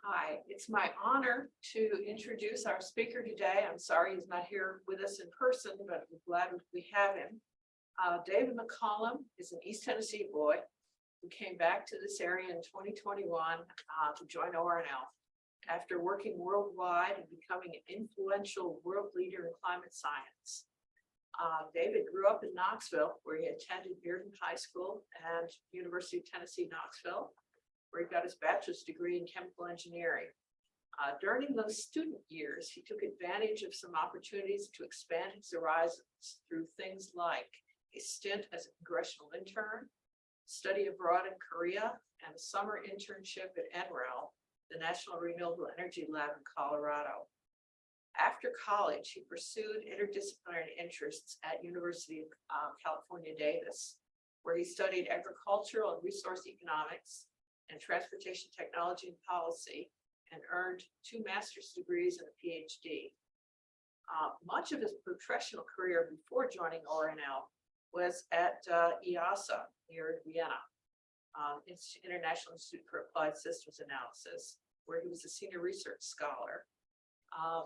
Hi, it's my honor to introduce our speaker today. I'm sorry he's not here with us in person, but we're glad we have him. David McCollum is an East Tennessee boy who came back to this area in 2021 to join ORNL. After working worldwide and becoming an influential world leader in climate science. David grew up in Knoxville, where he attended Bearden High School and University of Tennessee, Knoxville, where he got his bachelor's degree in chemical engineering. During those student years, he took advantage of some opportunities to expand his horizons through things like a stint as a congressional intern, study abroad in Korea, and a summer internship at NREL, the National Renewable Energy Lab in Colorado. After college, he pursued interdisciplinary interests at University of California, Davis, where he studied agricultural and resource economics and transportation technology and policy, and earned 2 master's degrees and a PhD. Much of his professional career before joining ORNL was at IASA near Vienna, International Institute for Applied Systems Analysis, where he was a senior research scholar,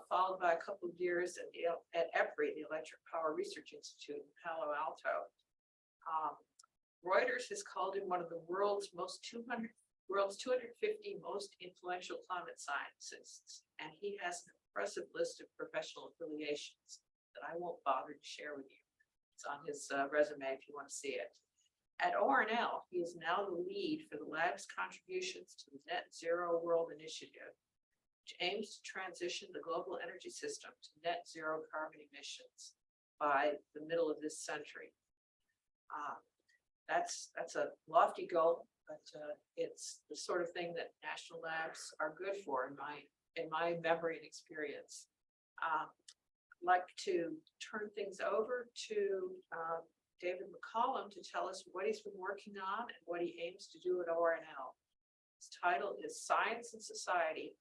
followed by a couple of years at EPRI, the Electric Power Research Institute in Palo Alto. Reuters has called him one of the world's 250 most influential climate scientists, and he has an impressive list of professional affiliations that I won't bother to share with you. It's on his resume if you want to see it. At ORNL, he is now the lead for the lab's contributions to the Net Zero World Initiative, which aims to transition the global energy system to net zero carbon emissions by the middle of this century. That's a lofty goal, but it's the sort of thing that national labs are good for in my memory and experience. I'd like to turn things over to David McCollum to tell us what he's been working on and what he aims to do at ORNL. His title is Science and Society,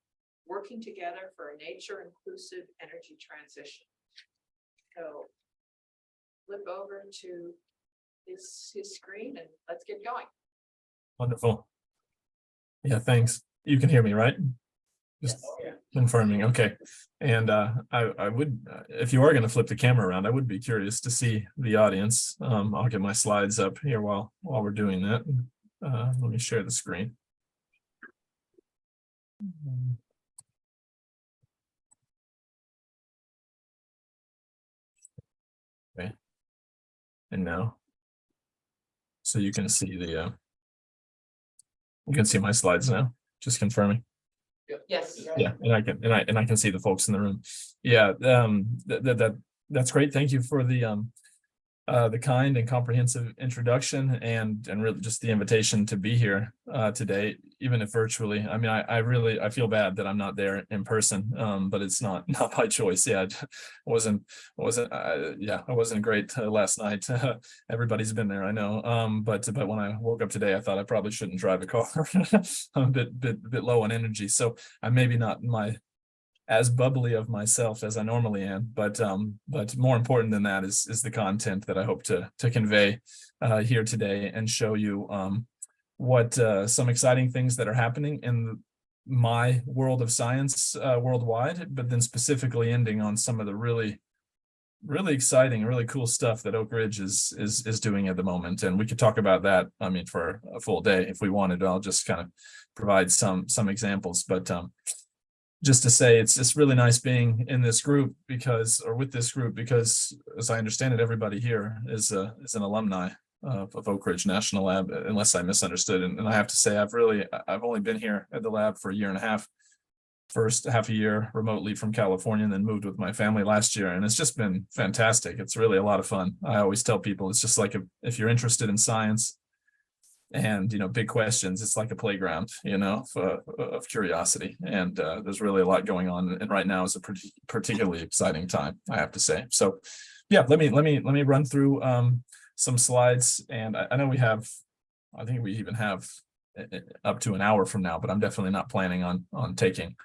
Working Together for a Nature-Inclusive Energy Transition. So flip over to his screen and let's get going. Wonderful. Yeah, thanks. You can hear me, right? Just confirming. Okay. And I would, if you are going to flip the camera around, I would be curious to see the audience. I'll get my slides up here while we're doing that. Let me share the screen. Okay. And now, so you can see the, you can see my slides now, just confirming. Yes. Yeah, and I can see the folks in the room. Yeah, that's great. Thank you for the kind and comprehensive introduction and really just the invitation to be here today, even if virtually. I mean, I feel bad that I'm not there in person, but it's not by choice. Yeah, I wasn't great last night. Everybody's been there, I know. But when I woke up today, I thought I probably shouldn't drive a car. I'm a bit low on energy, so I'm maybe not as bubbly of myself as I normally am, but more important than that is the content that I hope to convey here today and show you what some exciting things that are happening in my world of science worldwide, but then specifically ending on some of the really exciting, really cool stuff that Oak Ridge is doing at the moment. And we could talk about that, I mean, for a full day if we wanted. I'll just kind of provide some examples, but just to say, it's just really nice being in this group with this group because, as I understand it, everybody here is an alumni of Oak Ridge National Lab, unless I misunderstood. And I have to say, I've only been here at the lab for a year and a half. First half a year remotely from California, and then moved with my family last year, and it's just been fantastic. It's really a lot of fun. I always tell people it's just like if you're interested in science and big questions, it's like a playground of curiosity, and there's really a lot going on, and right now is a particularly exciting time, I have to say. So yeah, let me run through some slides, and I know I think we even have up to an hour from now, but I'm definitely not planning on taking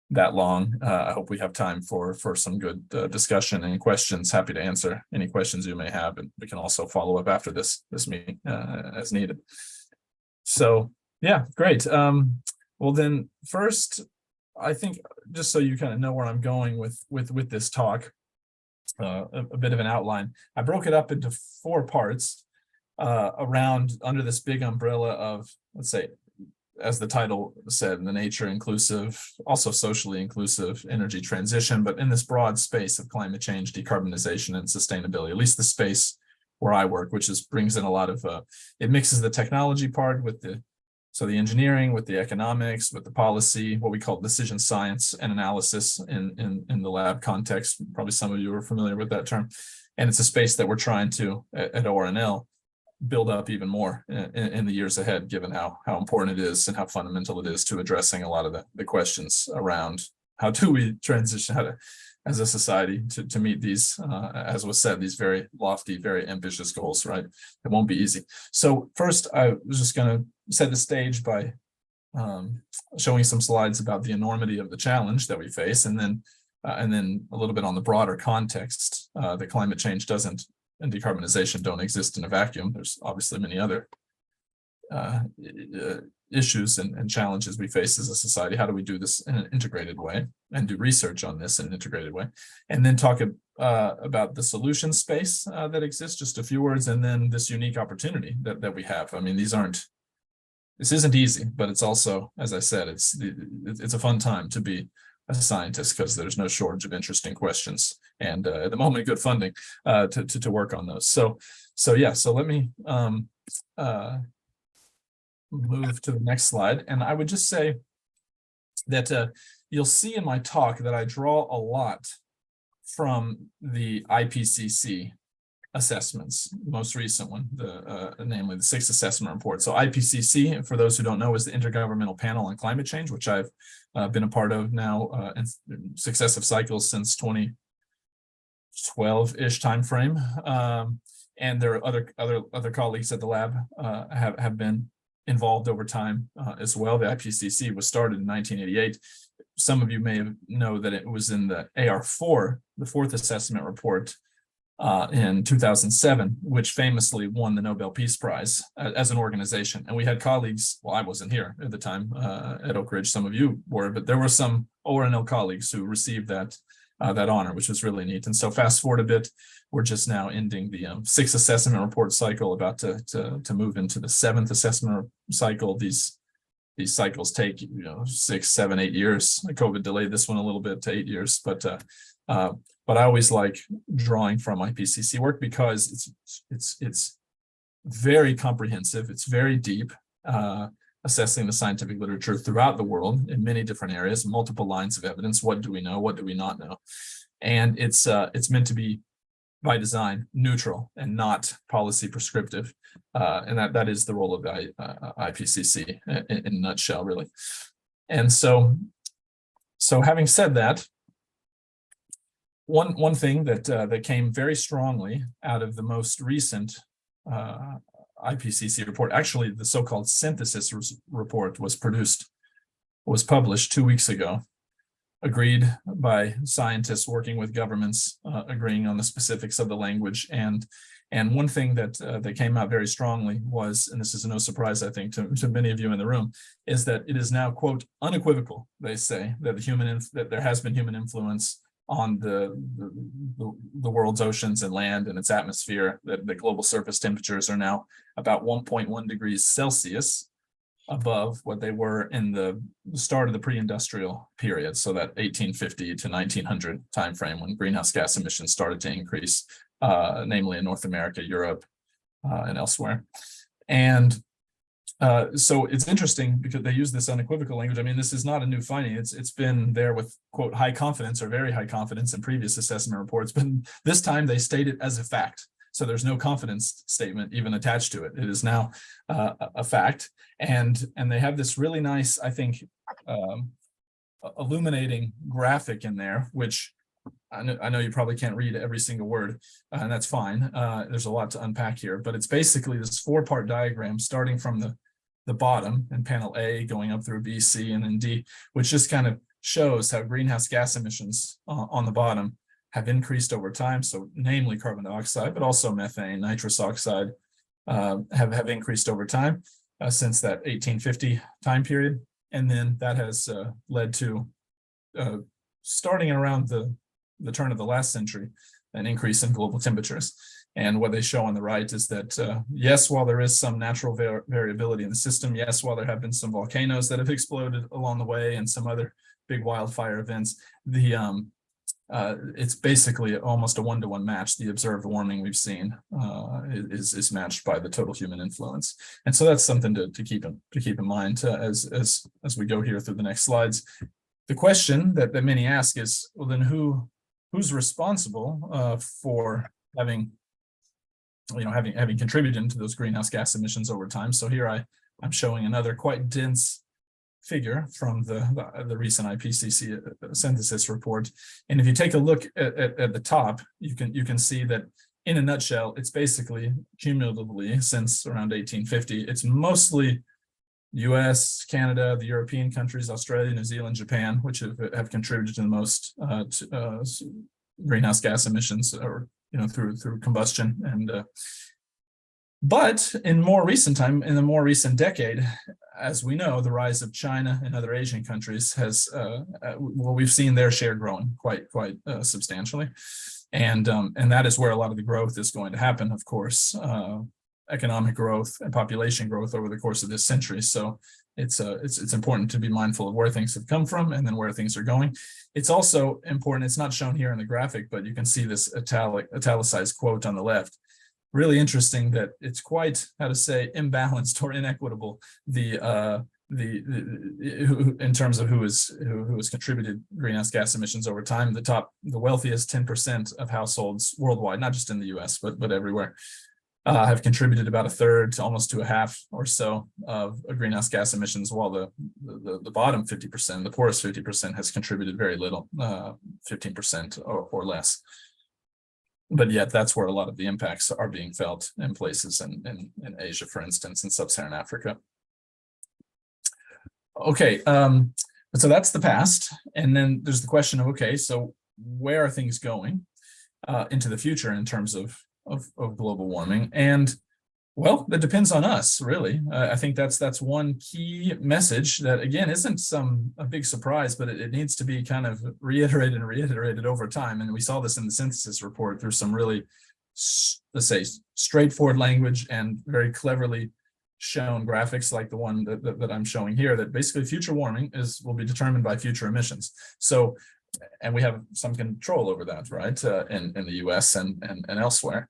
that long. I hope we have time for some good discussion and questions. Happy to answer any questions you may have, and we can also follow up after this meeting as needed. So yeah, great. Well then, first, I think just so you kind of know where I'm going with this talk, a bit of an outline. I broke it up into 4 parts around under this big umbrella of, let's say, as the title said, the nature inclusive, also socially inclusive energy transition, but in this broad space of climate change, decarbonization, and sustainability, at least the space where I work, which brings in a lot of, it mixes the technology part with the engineering, with the economics, with the policy, what we call decision science and analysis in the lab context. Probably some of you are familiar with that term. And it's a space that we're trying to, at ORNL, build up even more in the years ahead, given how important it is and how fundamental it is to addressing a lot of the questions around how do we transition, how to, as a society, to meet these, as was said, these very lofty, very ambitious goals, right? It won't be easy. So first, I was just going to set the stage by showing some slides about the enormity of the challenge that we face, and then a little bit on the broader context that climate change and decarbonization don't exist in a vacuum. There's obviously many other issues and challenges we face as a society. How do we do this in an integrated way and do research on this in an integrated way? And then talk about the solution space that exists, just a few words, and then this unique opportunity that we have. I mean, this isn't easy, but it's also, as I said, it's a fun time to be a scientist because there's no shortage of interesting questions and at the moment good funding to work on those. So let me move to the next slide, and I would just say that you'll see in my talk that I draw a lot from the IPCC assessments, the most recent one, namely the 6th assessment report. So IPCC, for those who don't know, is the Intergovernmental Panel on Climate Change, which I've been a part of now in successive cycles since 2012-ish timeframe. And there are other colleagues at the lab have been involved over time as well. The IPCC was started in 1988. Some of you may know that it was in the AR4, the 4th assessment report, in 2007, which famously won the Nobel Peace Prize as an organization. And we had colleagues, well, I wasn't here at the time at Oak Ridge, some of you were, but there were some ORNL colleagues who received that honor, which was really neat. And so fast forward a bit, we're just now ending the 6th assessment report cycle, about to move into the 7th assessment cycle. These cycles take 6, 7, 8 years. COVID delayed this one a little bit to 8 years, but I always like drawing from IPCC work because it's very comprehensive. It's very deep, assessing the scientific literature throughout the world in many different areas, multiple lines of evidence. What do we know? What do we not know? And it's meant to be, by design, neutral and not policy prescriptive. And that is the role of the IPCC in a nutshell, really. And so having said that, one thing that came very strongly out of the most recent IPCC report, actually the so-called synthesis report, was published 2 weeks ago, agreed by scientists working with governments, agreeing on the specifics of the language. And one thing that came out very strongly was, and this is no surprise, I think, to many of you in the room, is that it is now, quote, unequivocal, they say, that that there has been human influence on the world's oceans and land and its atmosphere, that the global surface temperatures are now about 1.1 degrees Celsius above what they were in the start of the pre-industrial period, so that 1850 to 1900 timeframe, when greenhouse gas emissions started to increase, namely in North America, Europe, and elsewhere. And so it's interesting because they use this unequivocal language. I mean, this is not a new finding. It's been there with, quote, high confidence or very high confidence in previous assessment reports, but this time they state it as a fact. So there's no confidence statement even attached to it. It is now a fact. And they have this really nice, I think, illuminating graphic in there, which I know you probably can't read every single word, and that's fine. There's a lot to unpack here, but it's basically this 4-part diagram starting from the bottom in panel A, going up through B, C, and then D, which just kind of shows how greenhouse gas emissions on the bottom have increased over time. So namely carbon dioxide, but also methane, nitrous oxide have increased over time since that 1850 time period. And then that has led to starting around the turn of the last century, an increase in global temperatures. And what they show on the right is that, yes, while there is some natural variability in the system, yes, while there have been some volcanoes that have exploded along the way and some other big wildfire events, it's basically almost a one-to-one match. The observed warming we've seen is matched by the total human influence, and so that's something to keep in mind as we go here through the next slides. The question that many ask is, well, then who's responsible for having contributed to those greenhouse gas emissions over time? So here I'm showing another quite dense figure from the recent IPCC synthesis report. And if you take a look at the top, you can see that in a nutshell, it's basically cumulatively since around 1850, it's mostly US, Canada, the European countries, Australia, New Zealand, Japan, which have contributed to the most greenhouse gas emissions, or through combustion. And but in the more recent decade, as we know, the rise of China and other Asian countries has, we've seen their share growing quite substantially, and that is where a lot of the growth is going to happen. Of course, economic growth and population growth over the course of this century. So it's important to be mindful of where things have come from and then where things are going. It's also important. It's not shown here in the graphic, but you can see this italicized quote on the left. Really interesting that it's quite, how to say, imbalanced or inequitable, in terms of who has contributed greenhouse gas emissions over time. The wealthiest 10% of households worldwide, not just in the US, but everywhere, have contributed about a third to almost to a half or so of greenhouse gas emissions, while the bottom 50%, the poorest 50%, has contributed very little, 15% or less. But yet that's where a lot of the impacts are being felt in places in Asia, for instance, in sub-Saharan Africa. Okay, so that's the past. And then there's the question of, okay, so where are things going into the future in terms of global warming? And well, that depends on us, really. I think that's one key message that, again, isn't a big surprise, but it needs to be kind of reiterated over time. And we saw this in the synthesis report through some really, let's say, straightforward language and very cleverly shown graphics like the one that I'm showing here, that basically future warming will be determined by future emissions. So, and we have some control over that, right, in the US and elsewhere.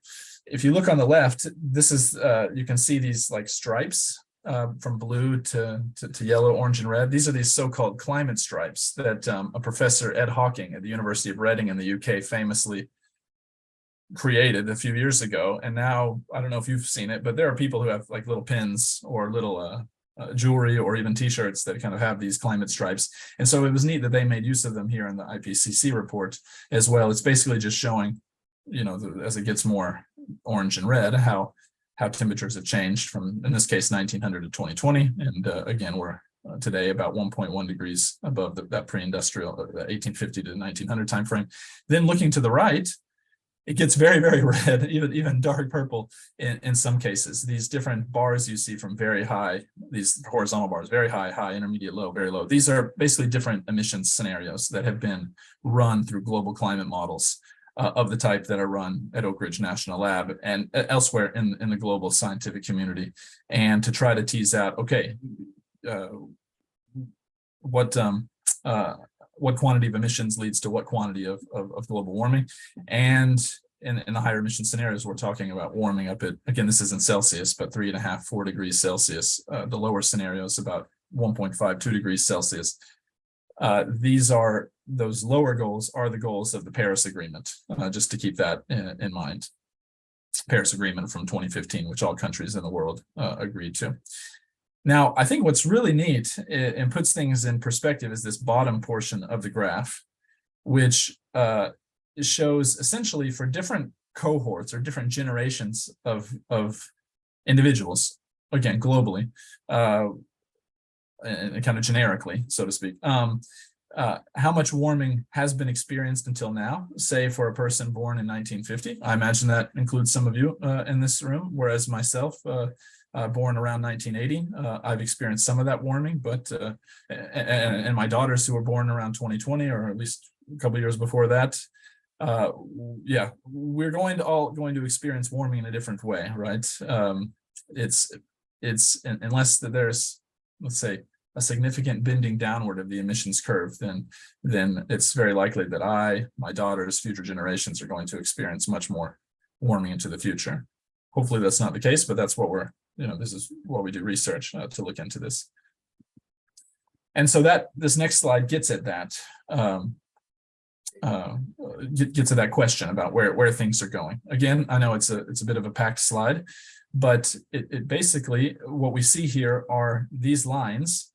If you look on the left, this is, you can see these like stripes from blue to yellow, orange, and red. These are these so-called climate stripes that a professor, Ed Hawking, at the University of Reading in the UK famously created a few years ago. And now, I don't know if you've seen it, but there are people who have like little pins or little jewelry or even t-shirts that kind of have these climate stripes. And so it was neat that they made use of them here in the IPCC report as well. It's basically just showing, as it gets more orange and red, how temperatures have changed from, in this case, 1900 to 2020. And again, we're today about 1.1 degrees above that pre-industrial 1850 to 1900 timeframe. Then looking to the right, it gets very, very red, even dark purple in some cases. These different bars you see from very high, these horizontal bars, very high, high, intermediate, low, very low. These are basically different emissions scenarios that have been run through global climate models of the type that are run at Oak Ridge National Lab and elsewhere in the global scientific community, and to try to tease out, okay, what quantity of emissions leads to what quantity of global warming. And in the higher emission scenarios, we're talking about warming up at, again, this is in Celsius, but 3.5, 4 degrees Celsius. The lower scenarios about 1.5, 2 degrees Celsius. Those lower goals are the goals of the Paris Agreement, just to keep that in mind. Paris Agreement from 2015, which all countries in the world agreed to. Now, I think what's really neat and puts things in perspective is this bottom portion of the graph, which shows essentially for different cohorts or different generations of individuals, again, globally, and kind of generically, so to speak, how much warming has been experienced until now, say for a person born in 1950. I imagine that includes some of you in this room, whereas myself, born around 1980. I've experienced some of that warming, but and my daughters who were born around 2020, or at least a couple of years before that, yeah, we're all going to experience warming in a different way, right? It's unless there's, let's say, a significant bending downward of the emissions curve, then it's very likely that my daughters, future generations are going to experience much more warming into the future. Hopefully that's not the case, but that's what this is what we do research to look into this. And so this next slide gets at that, gets to that question about where things are going. Again, I know it's a bit of a packed slide, but it basically, what we see here are these lines,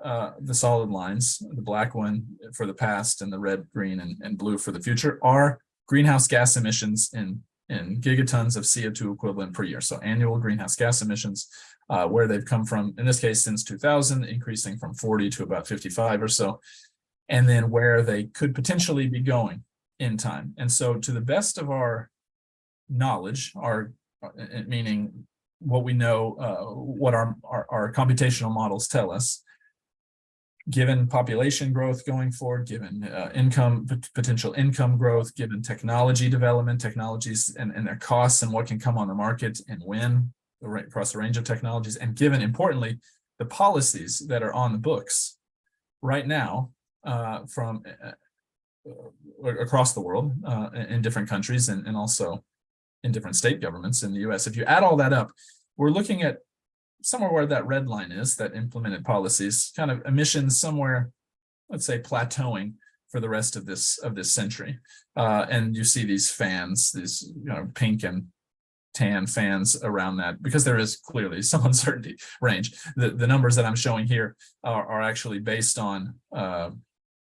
the solid lines, the black one for the past and the red, green, and blue for the future, are greenhouse gas emissions in gigatons of CO2 equivalent per year. So annual greenhouse gas emissions, where they've come from, in this case, since 2000, increasing from 40 to about 55 or so, and then where they could potentially be going in time. And so to the best of our knowledge, meaning what we know, what our computational models tell us, given population growth going forward, given potential income growth, given technology development, technologies and their costs and what can come on the market and when, across a range of technologies, and given, importantly, the policies that are on the books right now from across the world in different countries and also in different state governments in the US. If you add all that up, we're looking at somewhere where that red line is, that implemented policies, kind of emissions somewhere, let's say, plateauing for the rest of this century. And you see these fans, these pink and tan fans around that, because there is clearly some uncertainty range. The numbers that I'm showing here are actually based on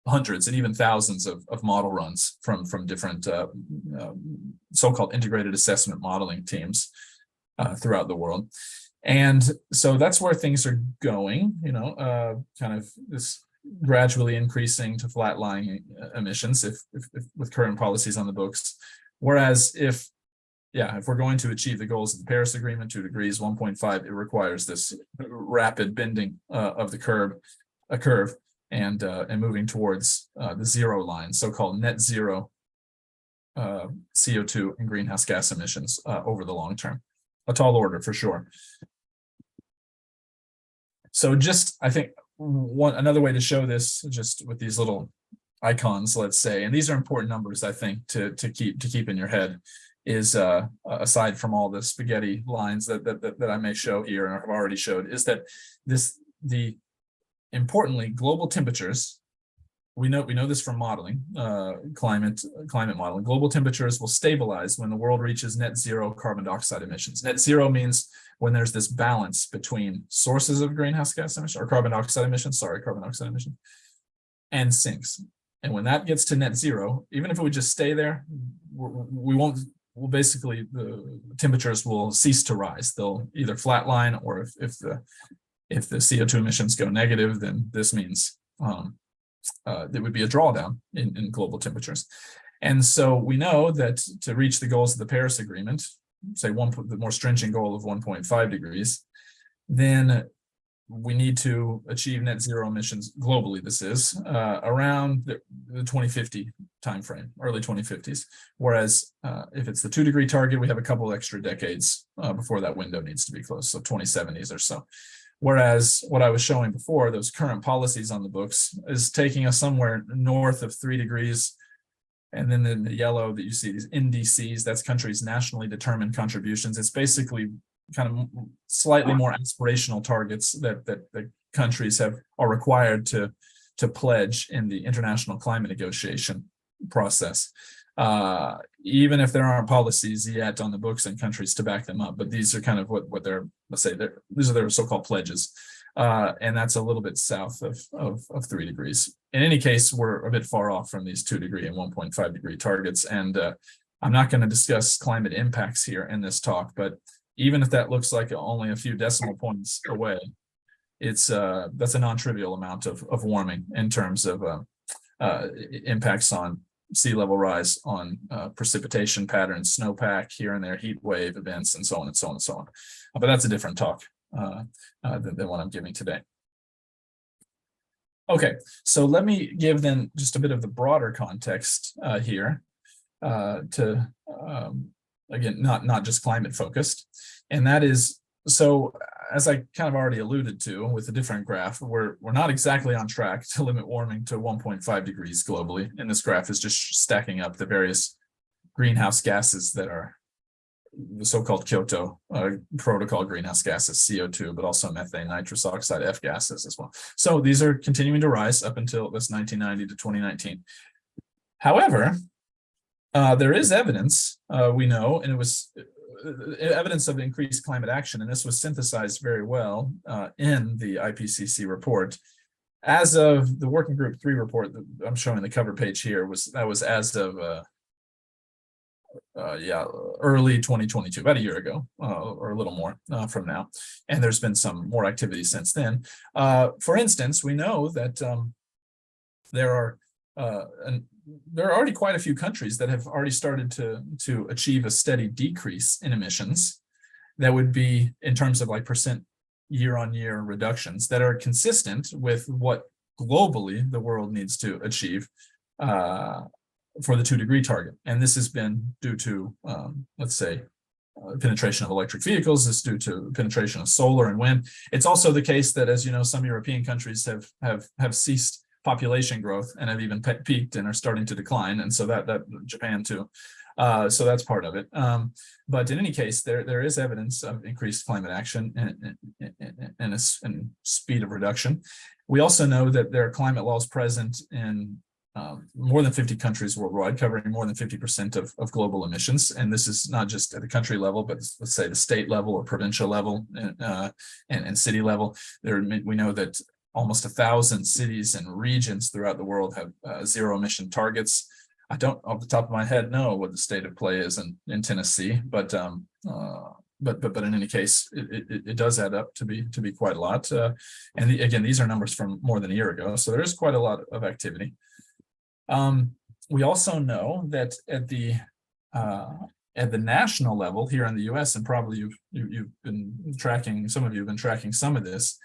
hundreds and even thousands of model runs from different so-called integrated assessment modeling teams throughout the world. And so that's where things are going, kind of this gradually increasing to flatlining emissions if with current policies on the books. Whereas if we're going to achieve the goals of the Paris Agreement, 2 degrees, 1.5, it requires this rapid bending of the curve and moving towards the zero line, so-called net zero CO2 and greenhouse gas emissions over the long term. A tall order for sure. So I think another way to show this, just with these little icons, let's say, and these are important numbers, I think, to keep in your head, is aside from all the spaghetti lines that I may show here and I've already showed, is that importantly, global temperatures, we know this from modeling, climate modeling. Global temperatures will stabilize when the world reaches net zero carbon dioxide emissions. Net zero means when there's this balance between sources of greenhouse gas emissions, or carbon dioxide emissions, and sinks. And when that gets to net zero, even if it would just stay there, basically the temperatures will cease to rise. They'll either flatline, or if the CO2 emissions go negative, then this means there would be a drawdown in global temperatures. And so we know that to reach the goals of the Paris Agreement, say the more stringent goal of 1.5 degrees, then we need to achieve net zero emissions globally, this is, around the 2050 timeframe, early 2050s. Whereas if it's the 2 degree target, we have a couple extra decades before that window needs to be closed, so 2070s or so. Whereas what I was showing before, those current policies on the books, is taking us somewhere north of 3 degrees. And then in the yellow that you see, these NDCs, that's countries' nationally determined contributions. It's basically kind of slightly more aspirational targets that countries are required to pledge in the international climate negotiation process. Even if there aren't policies yet on the books in countries to back them up, but these are kind of what they're, these are their so-called pledges. And that's a little bit south of 3 degrees. In any case, we're a bit far off from these 2 degree and 1.5 degree targets. And I'm not going to discuss climate impacts here in this talk, but even if that looks like only a few decimal points away, that's a non-trivial amount of warming in terms of impacts on sea level rise on precipitation patterns, snowpack here and there, heat wave events, and so on and so on and so on. But that's a different talk than what I'm giving today. Okay, so let me give then just a bit of the broader context here to again, not just climate focused, and that is, so as I kind of already alluded to with a different graph, we're not exactly on track to limit warming to 1.5 degrees globally, and this graph is just stacking up the various greenhouse gases that are the so-called Kyoto protocol greenhouse gases, CO2, but also methane, nitrous oxide, F gases as well. So these are continuing to rise up until this 1990 to 2019. However, there is evidence, we know, and it was evidence of increased climate action, and this was synthesized very well in the IPCC report. As of the Working Group 3 report that I'm showing the cover page here, that was as of early 2022, about a year ago, or a little more from now. And there's been some more activity since then. For instance, we know that there are already quite a few countries that have already started to achieve a steady decrease in emissions that would be, in terms of like percent year-on-year reductions, that are consistent with what globally the world needs to achieve for the 2-degree target. And this has been due to, let's say, penetration of electric vehicles. It's due to penetration of solar and wind. It's also the case that, as you know, some European countries have ceased population growth and have even peaked and are starting to decline. And so that Japan too. So that's part of it. But in any case, there is evidence of increased climate action and speed of reduction. We also know that there are climate laws present in more than 50 countries worldwide, covering more than 50% of global emissions. And this is not just at the country level, but let's say the state level or provincial level and city level. We know that almost 1,000 cities and regions throughout the world have zero emission targets. I don't, off the top of my head, know what the state of play is in Tennessee, but in any case, it does add up to be quite a lot. And again, these are numbers from more than a year ago, so there is quite a lot of activity. We also know that at the national level here in the U.S., and probably you've been tracking, some of you have been tracking some of this,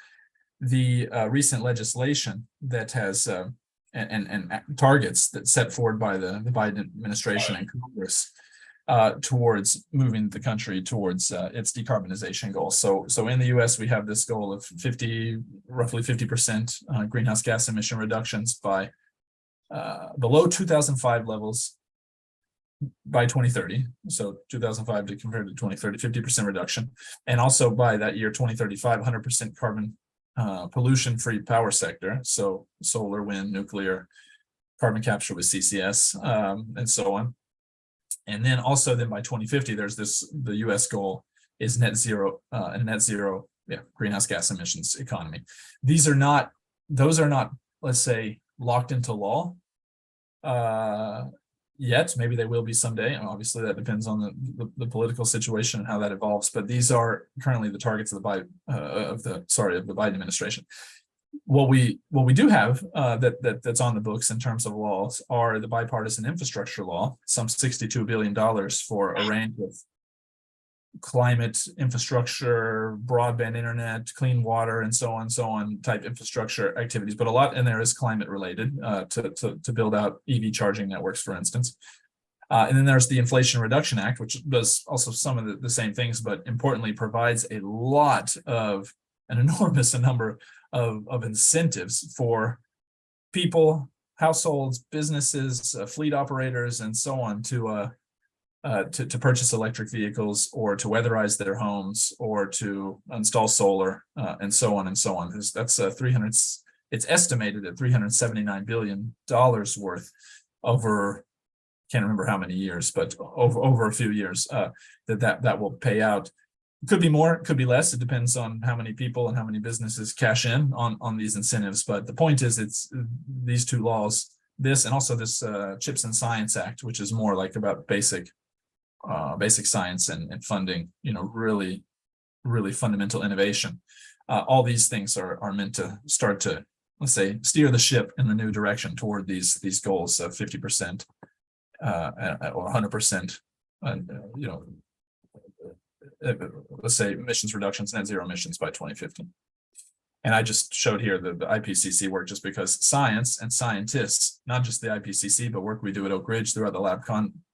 the recent legislation that has and targets that set forward by the Biden administration and Congress towards moving the country towards its decarbonization goals. So in the U.S., we have this goal of roughly 50% greenhouse gas emission reductions by below 2005 levels by 2030. So 2005 to compare to 2030, 50% reduction. And also by that year, 2035, 100% carbon pollution-free power sector. So solar, wind, nuclear, carbon capture with CCS, and so on. And then also then by 2050, there's the US goal is net zero, greenhouse gas emissions economy. Those are not, let's say, locked into law yet. Maybe they will be someday. And obviously that depends on the political situation and how that evolves. But these are currently the targets of the Biden administration. What we do have that's on the books in terms of laws are the bipartisan infrastructure law, some $62 billion for a range of climate infrastructure, broadband internet, clean water, and so on type infrastructure activities. But a lot in there is climate related to build out EV charging networks, for instance. And then there's the Inflation Reduction Act, which does also some of the same things, but importantly provides an enormous number of incentives for people, households, businesses, fleet operators, and so on to purchase electric vehicles or to weatherize their homes or to install solar and so on and so on. That's it's estimated at $379 billion worth over, can't remember how many years, but over a few years that will pay out. Could be more, could be less. It depends on how many people and how many businesses cash in on these incentives. But the point is, it's these two laws, this and also this Chips and Science Act, which is more like about basic science and funding, really fundamental innovation. All these things are meant to start to, let's say, steer the ship in the new direction toward these goals of 50% or 100%, let's say emissions reductions, net zero emissions by 2050. And I just showed here the IPCC work just because science and scientists, not just the IPCC, but work we do at Oak Ridge throughout the lab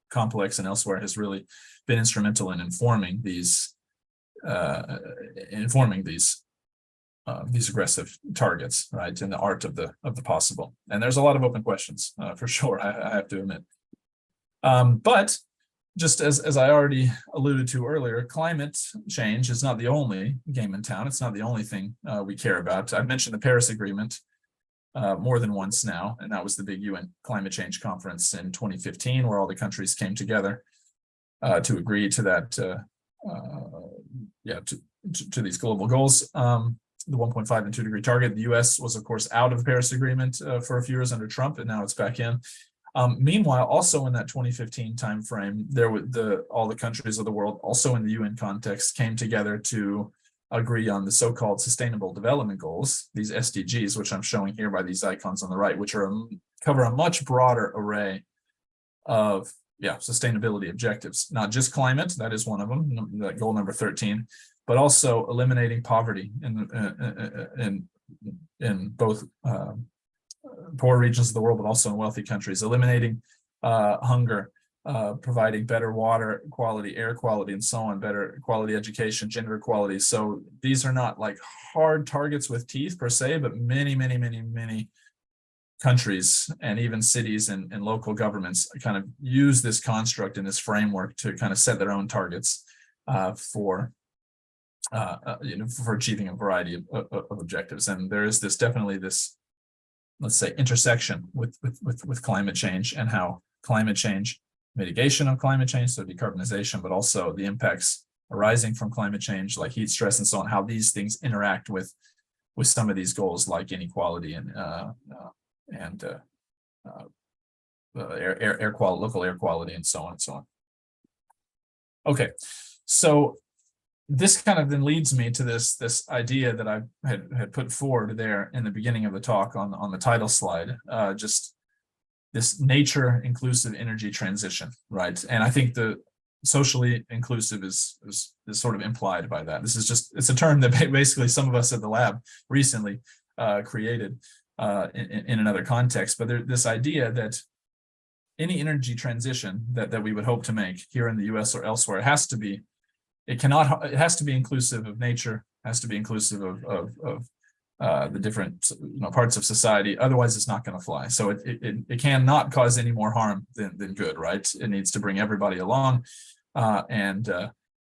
complex and elsewhere, has really been instrumental in informing these aggressive targets, right, in the art of the possible. And there's a lot of open questions for sure, I have to admit. But just as I already alluded to earlier, climate change is not the only game in town. It's not the only thing we care about. I've mentioned the Paris Agreement more than once now, and that was the big UN climate change conference in 2015, where all the countries came together to agree to that, to these global goals. The 1.5 and 2 degree target. The US was, of course, out of the Paris Agreement for a few years under Trump, and now it's back in. Meanwhile, also in that 2015 timeframe, there were all the countries of the world, also in the UN context, came together to agree on the so-called Sustainable Development Goals, these SDGs, which I'm showing here by these icons on the right, which cover a much broader array of sustainability objectives, not just climate, that is one of them, that goal number 13, but also eliminating poverty in both poor regions of the world, but also in wealthy countries, eliminating hunger, providing better water quality, air quality, and so on, better quality education, gender equality. So these are not like hard targets with teeth per se, but many countries and even cities and local governments kind of use this construct and this framework to kind of set their own targets for achieving a variety of objectives. And there is definitely this, let's say, intersection with climate change, and how climate change, mitigation of climate change, so decarbonization, but also the impacts arising from climate change, like heat stress and so on, how these things interact with some of these goals, like inequality and air quality, local air quality, and so on and so on. Okay, so this kind of then leads me to this idea that I had put forward there in the beginning of the talk on the title slide, just this nature inclusive energy transition, right? And I think the socially inclusive is sort of implied by that. This is it's a term that basically some of us at the lab recently created in another context, but this idea that any energy transition that we would hope to make here in the US or elsewhere has to be inclusive of nature, has to be inclusive of the different parts of society. Otherwise, it's not going to fly. So it cannot cause any more harm than good, right? It needs to bring everybody along and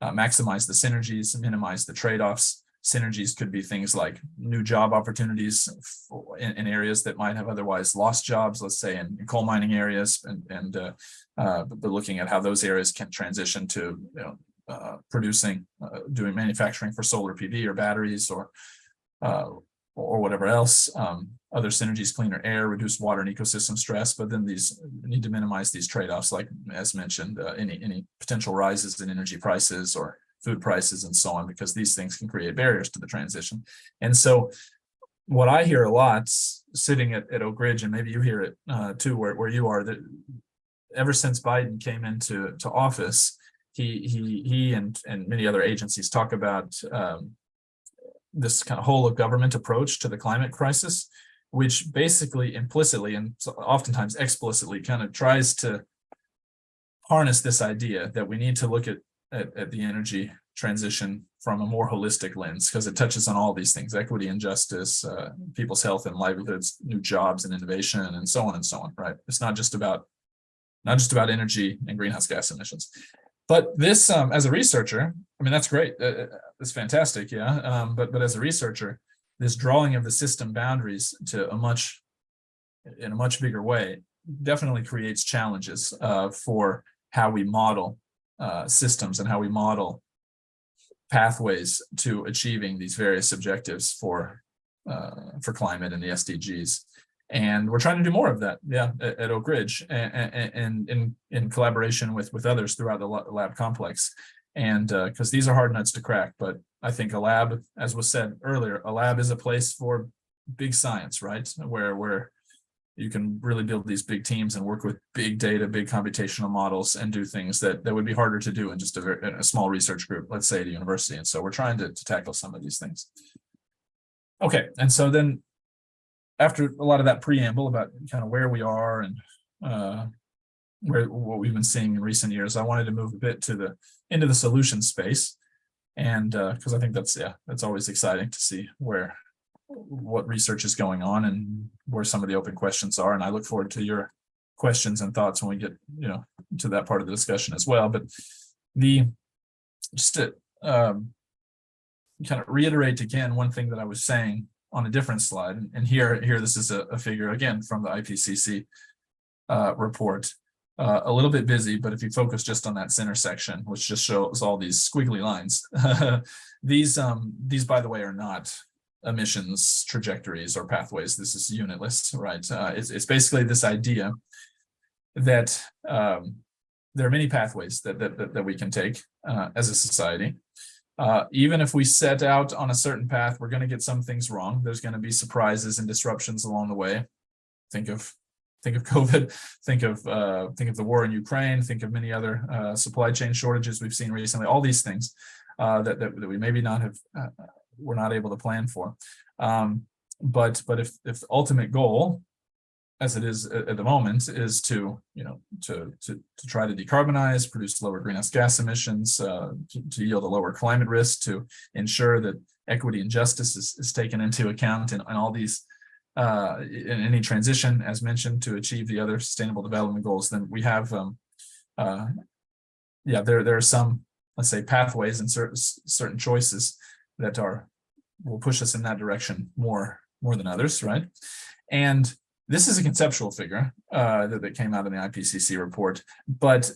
maximize the synergies, minimize the trade-offs. Synergies could be things like new job opportunities in areas that might have otherwise lost jobs, let's say in coal mining areas, but looking at how those areas can transition to doing manufacturing for solar PV or batteries or whatever else. Other synergies, cleaner air, reduce water and ecosystem stress, but then these need to minimize these trade-offs, like as mentioned, any potential rises in energy prices or food prices and so on, because these things can create barriers to the transition. And so what I hear a lot sitting at Oak Ridge, and maybe you hear it too, where you are, that ever since Biden came into office, he and many other agencies talk about this kind of whole of government approach to the climate crisis, which basically implicitly and oftentimes explicitly kind of tries to harness this idea that we need to look at the energy transition from a more holistic lens, because it touches on all these things: equity and justice, people's health and livelihoods, new jobs and innovation, and so on, right? It's not just about energy and greenhouse gas emissions. But this, as a researcher, I mean, that's great. It's fantastic, yeah. But as a researcher, this drawing of the system boundaries to in a much bigger way definitely creates challenges for how we model systems and how we model pathways to achieving these various objectives for climate and the SDGs. And we're trying to do more of that, at Oak Ridge, and in collaboration with others throughout the lab complex. And because these are hard nuts to crack, but I think a lab, as was said earlier, a lab is a place for big science, right? Where you can really build these big teams and work with big data, big computational models, and do things that would be harder to do in just a small research group, let's say at a university. And so we're trying to tackle some of these things. Okay, and so then after a lot of that preamble about kind of where we are and what we've been seeing in recent years, I wanted to move a bit to into the solution space, and because I think that's always exciting to see what research is going on and where some of the open questions are. And I look forward to your questions and thoughts when we get to that part of the discussion as well. But just to kind of reiterate again one thing that I was saying on a different slide, and here this is a figure again from the IPCC report. A little bit busy, but if you focus just on that center section, which just shows all these squiggly lines, these by the way are not emissions trajectories or pathways. This is unitless, right? It's basically this idea that there are many pathways that we can take as a society. Even if we set out on a certain path, we're going to get some things wrong. There's going to be surprises and disruptions along the way. Think of COVID, think of the war in Ukraine, think of many other supply chain shortages we've seen recently, all these things that we maybe not have, we're not able to plan for. But if the ultimate goal, as it is at the moment, is to try to decarbonize, produce lower greenhouse gas emissions, to yield a lower climate risk, to ensure that equity and justice is taken into account in all these in any transition, as mentioned, to achieve the other sustainable development goals, then we have there are some, let's say, pathways and certain choices that will push us in that direction more than others, right? And this is a conceptual figure that came out in the IPCC report, but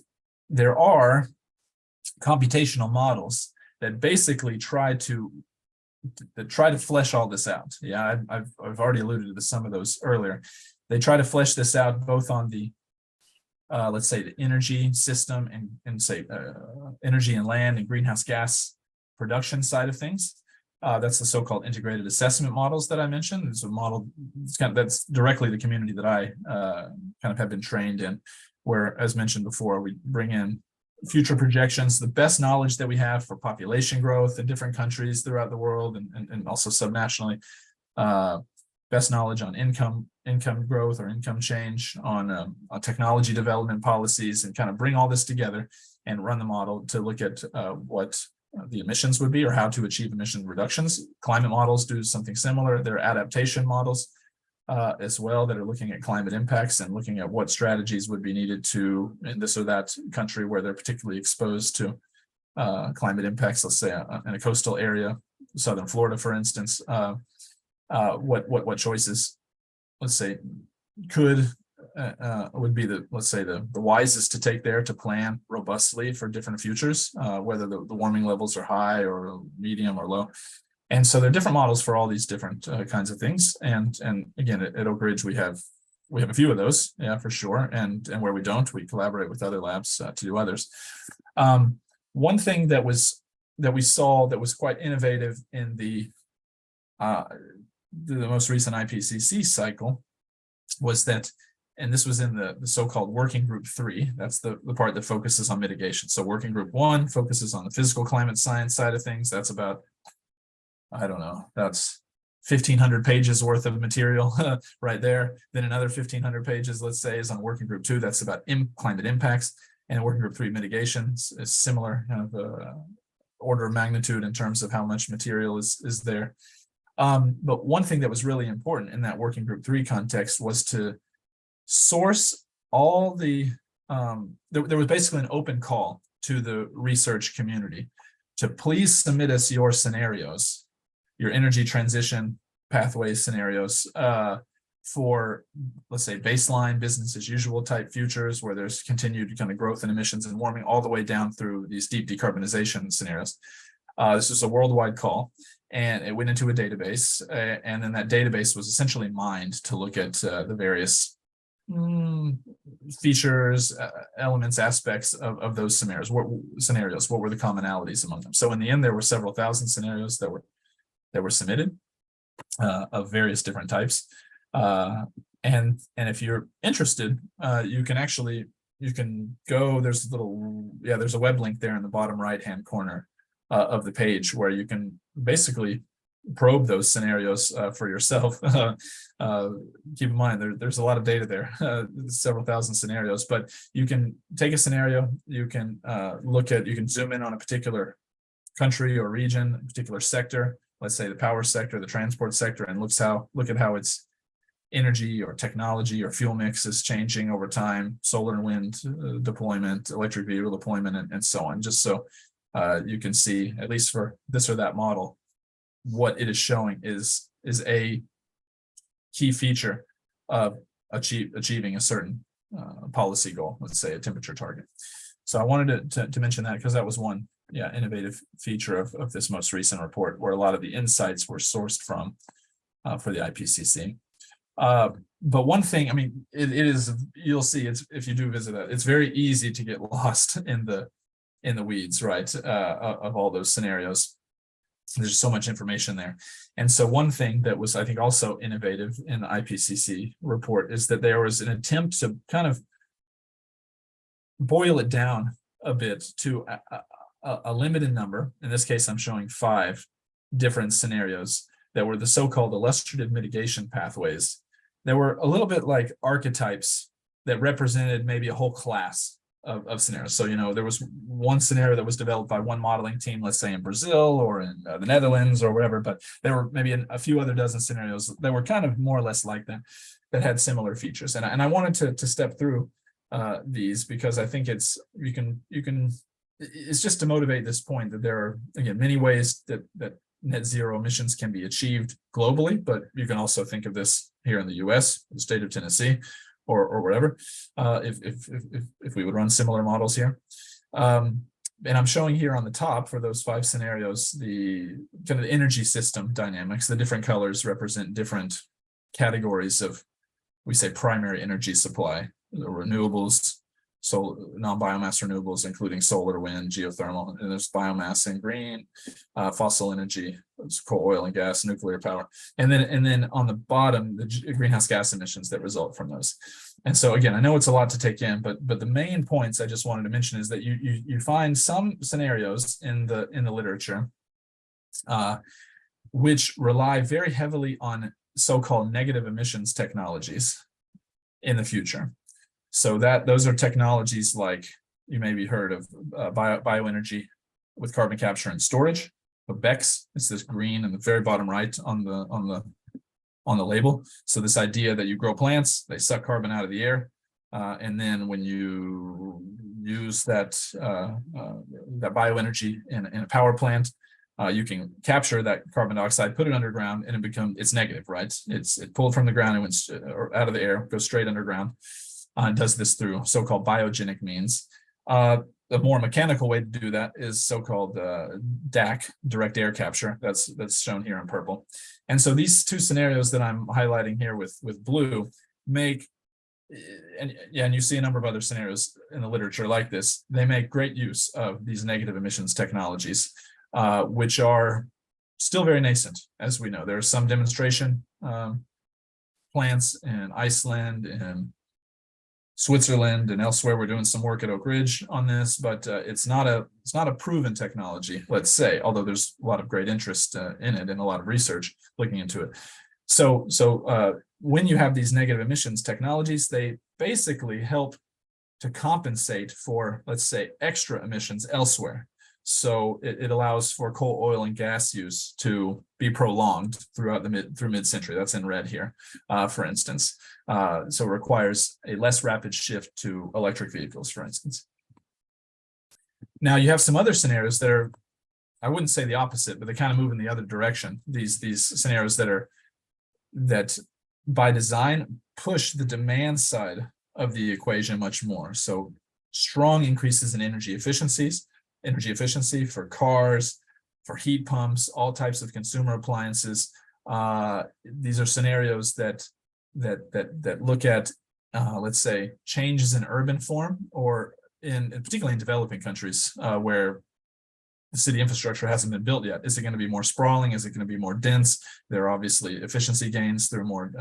there are computational models that basically try to flesh all this out. Yeah, I've already alluded to some of those earlier. They try to flesh this out both on the let's say the energy system and say energy and land and greenhouse gas production side of things. That's the so-called integrated assessment models that I mentioned. It's a model that's directly the community that I kind of have been trained in, where, as mentioned before, we bring in future projections, the best knowledge that we have for population growth in different countries throughout the world and also subnationally, best knowledge on income growth or income change, on technology development policies, and kind of bring all this together and run the model to look at what the emissions would be or how to achieve emission reductions. Climate models do something similar. There are adaptation models as well that are looking at climate impacts and looking at what strategies would be needed to, in this or that country where they're particularly exposed to climate impacts, let's say in a coastal area, southern Florida, for instance, what choices, let's say, would be the wisest to take there to plan robustly for different futures, whether the warming levels are high or medium or low. And so there are different models for all these different kinds of things. And again, at Oak Ridge, we have a few of those, yeah, for sure. And where we don't, we collaborate with other labs to do others. One thing that we saw that was quite innovative in the most recent IPCC cycle was that, and this was in the so-called working group 3, that's the part that focuses on mitigation. So working group 1 focuses on the physical climate science side of things. That's about, I don't know, that's 1,500 pages worth of material right there. Then another 1,500 pages, let's say, is on working group 2. That's about climate impacts. And working group 3 mitigation is similar kind of order of magnitude in terms of how much material is there. But one thing that was really important in that working group 3 context was to source all the, there was basically an open call to the research community to please submit us your scenarios, your energy transition pathway scenarios for, let's say, baseline business as usual type futures where there's continued kind of growth in emissions and warming all the way down through these deep decarbonization scenarios. This is a worldwide call, and it went into a database, and then that database was essentially mined to look at the various features, elements, aspects of those scenarios. What were the commonalities among them? So in the end, there were several thousand scenarios that were submitted of various different types. And if you're interested, you can go, there's a web link there in the bottom right-hand corner of the page where you can basically probe those scenarios for yourself. Keep in mind, there's a lot of data there, several thousand scenarios, but you can take a scenario, you can you can zoom in on a particular country or region, a particular sector, let's say the power sector, the transport sector, and look at how its energy or technology or fuel mix is changing over time, solar and wind deployment, electric vehicle deployment, and so on, just so you can see, at least for this or that model, what it is showing is a key feature of achieving a certain policy goal, let's say a temperature target. So I wanted to mention that because that was one innovative feature of this most recent report, where a lot of the insights were sourced from for the IPCC. But one thing, I mean, it is, you'll see, it's, if you do visit it, it's very easy to get lost in the weeds, right, of all those scenarios. There's so much information there. And so one thing that was, I think, also innovative in the IPCC report is that there was an attempt to kind of boil it down a bit to a limited number. In this case, I'm showing 5 different scenarios that were the so-called illustrative mitigation pathways. They were a little bit like archetypes that represented maybe a whole class of scenarios. So, you know, there was one scenario that was developed by one modeling team, let's say in Brazil or in the Netherlands or wherever, but there were maybe a few other dozen scenarios that were kind of more or less like them, that had similar features. And I wanted to step through these because I think it's just to motivate this point that there are, again, many ways that net zero emissions can be achieved globally, but you can also think of this here in the US, the state of Tennessee, or wherever, if we would run similar models here. And I'm showing here on the top for those 5 scenarios, the kind of the energy system dynamics. The different colors represent different categories of, we say, primary energy supply, the renewables, so non-biomass renewables, including solar, wind, geothermal, and there's biomass in green, fossil energy, coal, oil and gas, nuclear power, and then on the bottom, the greenhouse gas emissions that result from those. And so again, I know it's a lot to take in, but the main points I just wanted to mention is that you find some scenarios in the literature which rely very heavily on so-called negative emissions technologies in the future. So those are technologies like, you maybe heard of bioenergy with carbon capture and storage. BECCS, it's this green in the very bottom right on the label. So this idea that you grow plants, they suck carbon out of the air, and then when you use that bioenergy in a power plant, you can capture that carbon dioxide, put it underground, and it's negative, right? It's pulled from the ground and went out of the air, goes straight underground. Does this through so-called biogenic means. The more mechanical way to do that is so-called DAC, direct air capture. That's shown here in purple. And so these 2 scenarios that I'm highlighting here with blue make, and you see a number of other scenarios in the literature like this, they make great use of these negative emissions technologies, which are still very nascent, as we know. There are some demonstration plants in Iceland and Switzerland and elsewhere. We're doing some work at Oak Ridge on this, but it's not a proven technology, let's say, although there's a lot of great interest in it and a lot of research looking into it. So when you have these negative emissions technologies, they basically help to compensate for, let's say, extra emissions elsewhere. So it allows for coal, oil, and gas use to be prolonged throughout through mid-century. That's in red here, for instance. So it requires a less rapid shift to electric vehicles, for instance. Now you have some other scenarios that are, I wouldn't say the opposite, but they kind of move in the other direction. These scenarios that by design push the demand side of the equation much more. So strong increases in energy efficiency for cars, for heat pumps, all types of consumer appliances. These are scenarios that look at, let's say, changes in urban form, or particularly in developing countries where the city infrastructure hasn't been built yet. Is it going to be more sprawling? Is it going to be more dense? There are obviously efficiency gains through more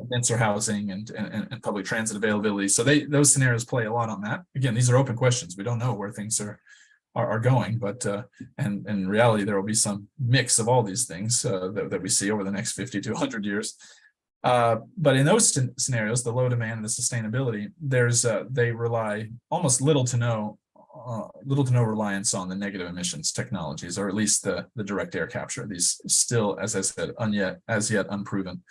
denser housing and public transit availability. So those scenarios play a lot on that. Again, these are open questions. We don't know where things are going, but and in reality, there will be some mix of all these things that we see over the next 50 to 100 years. But in those scenarios, the low demand and the sustainability, they rely almost little to no reliance on the negative emissions technologies, or at least the direct air capture. These still, as I said, as yet unproven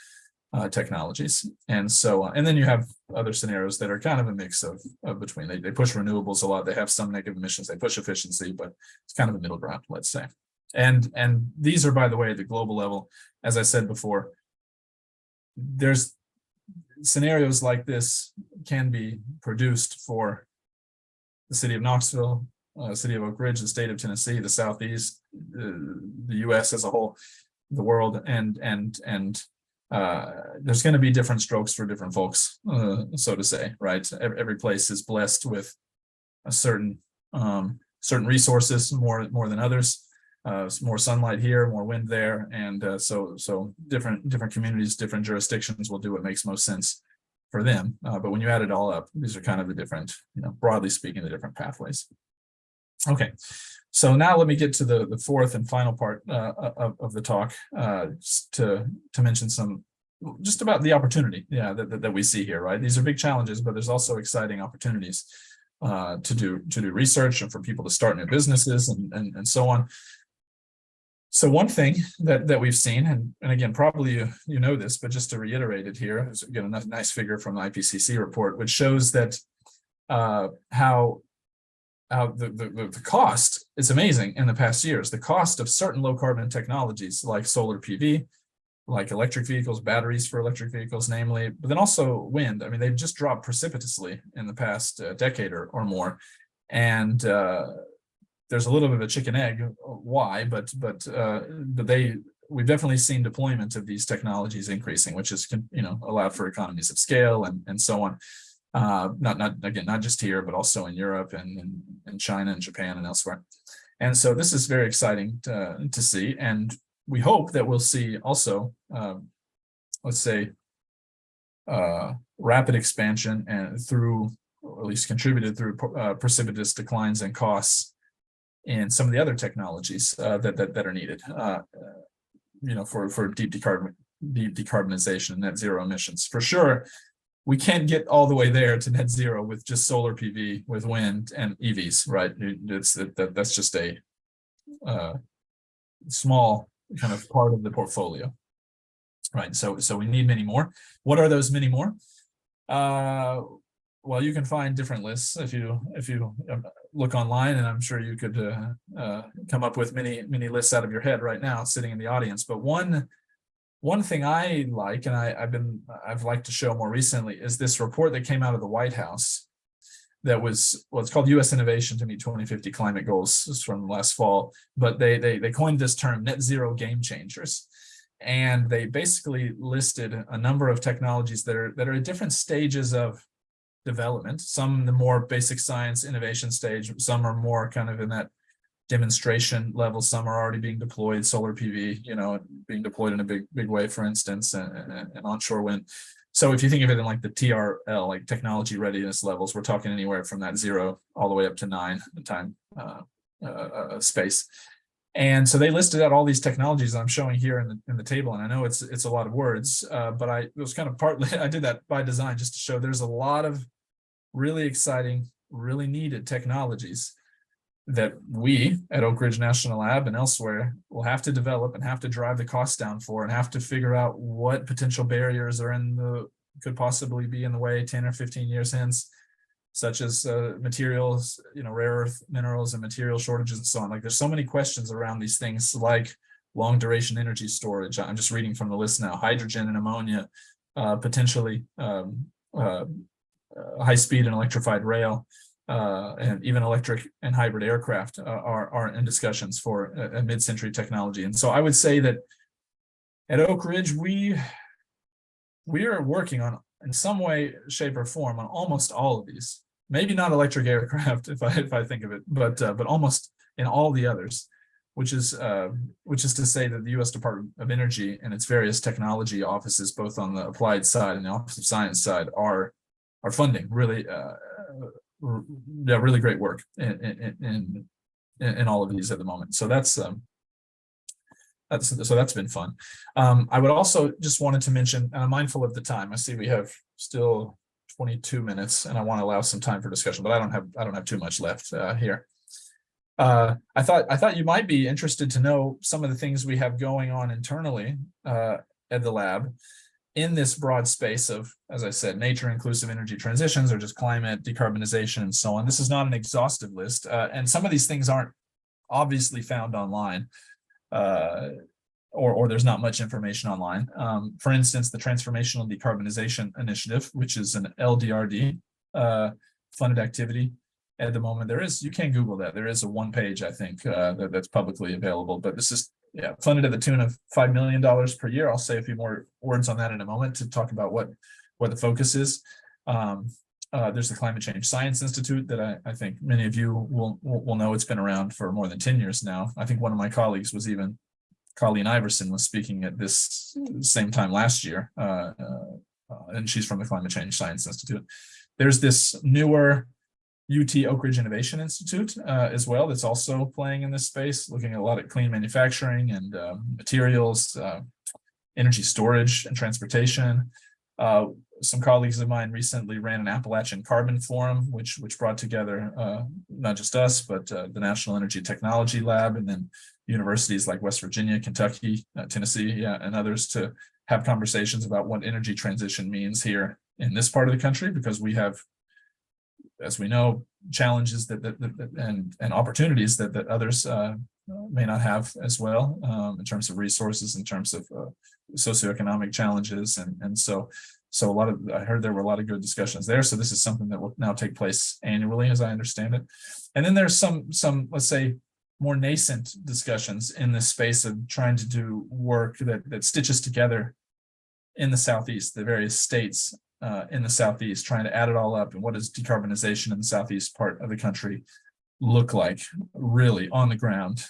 technologies. And so, and then you have other scenarios that are kind of a mix of between. They push renewables a lot. They have some negative emissions. They push efficiency, but it's kind of a middle ground, let's say. And these are, by the way, at the global level, as I said before, there's scenarios like this can be produced for the city of Knoxville, city of Oak Ridge, the state of Tennessee, the Southeast, the U.S. as a whole, the world, and there's going to be different strokes for different folks, so to say, right? Every place is blessed with a certain resources more than others. More sunlight here, more wind there, and so different communities, different jurisdictions will do what makes most sense for them. But when you add it all up, these are kind of the different, broadly speaking, the different pathways. Okay, so now let me get to the fourth and final part of the talk, to mention some just about the opportunity, that we see here, right? These are big challenges, but there's also exciting opportunities to do research and for people to start new businesses and so on. So one thing that we've seen, and again, probably you know this, but just to reiterate it here, is again a nice figure from the IPCC report, which shows that how the cost is amazing in the past years. The cost of certain low carbon technologies like solar PV, like electric vehicles, batteries for electric vehicles, namely, but then also wind. I mean, they've just dropped precipitously in the past decade or more, and there's a little bit of a chicken egg why, but we've definitely seen deployment of these technologies increasing, which is allowed for economies of scale and so on. Not just here, but also in Europe and in China and Japan and elsewhere. And so this is very exciting to see, and we hope that we'll see also, let's say, rapid expansion and through, or at least contributed through precipitous declines in costs in some of the other technologies that are needed, for deep decarbonization and net zero emissions. For sure, we can't get all the way there to net zero with just solar PV, with wind and EVs, right? That's just a small kind of part of the portfolio, right? So we need many more. What are those many more? Well, you can find different lists if you look online, and I'm sure you could come up with many lists out of your head right now, sitting in the audience. But one thing I like, and I've liked to show more recently, is this report that came out of the White House. That was, well, it's called U.S. Innovation to Meet 2050 Climate Goals. It's from last fall, but they coined this term net zero game changers. And they basically listed a number of technologies that are at different stages of development. Some the more basic science innovation stage, some are more kind of in that demonstration level, some are already being deployed, solar PV, being deployed in a big way, for instance, and onshore wind. So if you think of it in like the TRL, like technology readiness levels, we're talking anywhere from that 0 all the way up to 9 time space. And so they listed out all these technologies I'm showing here in the table, and I know it's a lot of words, but it was kind of partly I did that by design just to show there's a lot of really exciting, really needed technologies that we at Oak Ridge National Lab and elsewhere will have to develop and have to drive the costs down for, and have to figure out what potential barriers could possibly be in the way 10 or 15 years hence, such as materials, rare earth minerals and material shortages and so on. Like, there's so many questions around these things, like long duration energy storage. I'm just reading from the list now: hydrogen and ammonia, potentially high speed and electrified rail, and even electric and hybrid aircraft are in discussions for a mid-century technology. And so I would say that at Oak Ridge, we are working on, in some way, shape, or form, on almost all of these. Maybe not electric aircraft, if I think of it, but almost in all the others. which is to say that the U.S. Department of Energy and its various technology offices, both on the applied side and the Office of Science side, are funding really really great work in all of these at the moment. So that's been fun. I would also just wanted to mention, and I'm mindful of the time. I see we have still 22 minutes, and I want to allow some time for discussion, but I don't have too much left here. I thought you might be interested to know some of the things we have going on internally at the lab in this broad space of, as I said, nature inclusive energy transitions, or just climate, decarbonization, and so on. This is not an exhaustive list, and some of these things aren't obviously found online, or there's not much information online. For instance, the Transformational Decarbonization Initiative, which is an LDRD funded activity. At the moment, you can Google that. There is a one-page, I think, that's publicly available, but this is funded at the tune of $5 million per year. I'll say a few more words on that in a moment to talk about what the focus is. There's the Climate Change Science Institute that I think many of you will know. It's been around for more than 10 years now. I think one of my colleagues was even, Colleen Iverson, was speaking at this same time last year, and she's from the Climate Change Science Institute. There's this newer UT Oak Ridge Innovation Institute as well, that's also playing in this space, looking at a lot of clean manufacturing and materials, energy storage and transportation. Some colleagues of mine recently ran an Appalachian Carbon Forum, which brought together not just us, but the National Energy Technology Lab, and then universities like West Virginia, Kentucky, Tennessee, and others, to have conversations about what energy transition means here in this part of the country, because we have, as we know, challenges and opportunities that others may not have as well, in terms of resources, in terms of socioeconomic challenges, and so I heard there were a lot of good discussions there. So this is something that will now take place annually, as I understand it. And then there's some let's say more nascent discussions in this space of trying to do work that stitches together in the Southeast, the various states in the Southeast, trying to add it all up. And what does decarbonization in the Southeast part of the country look like really on the ground,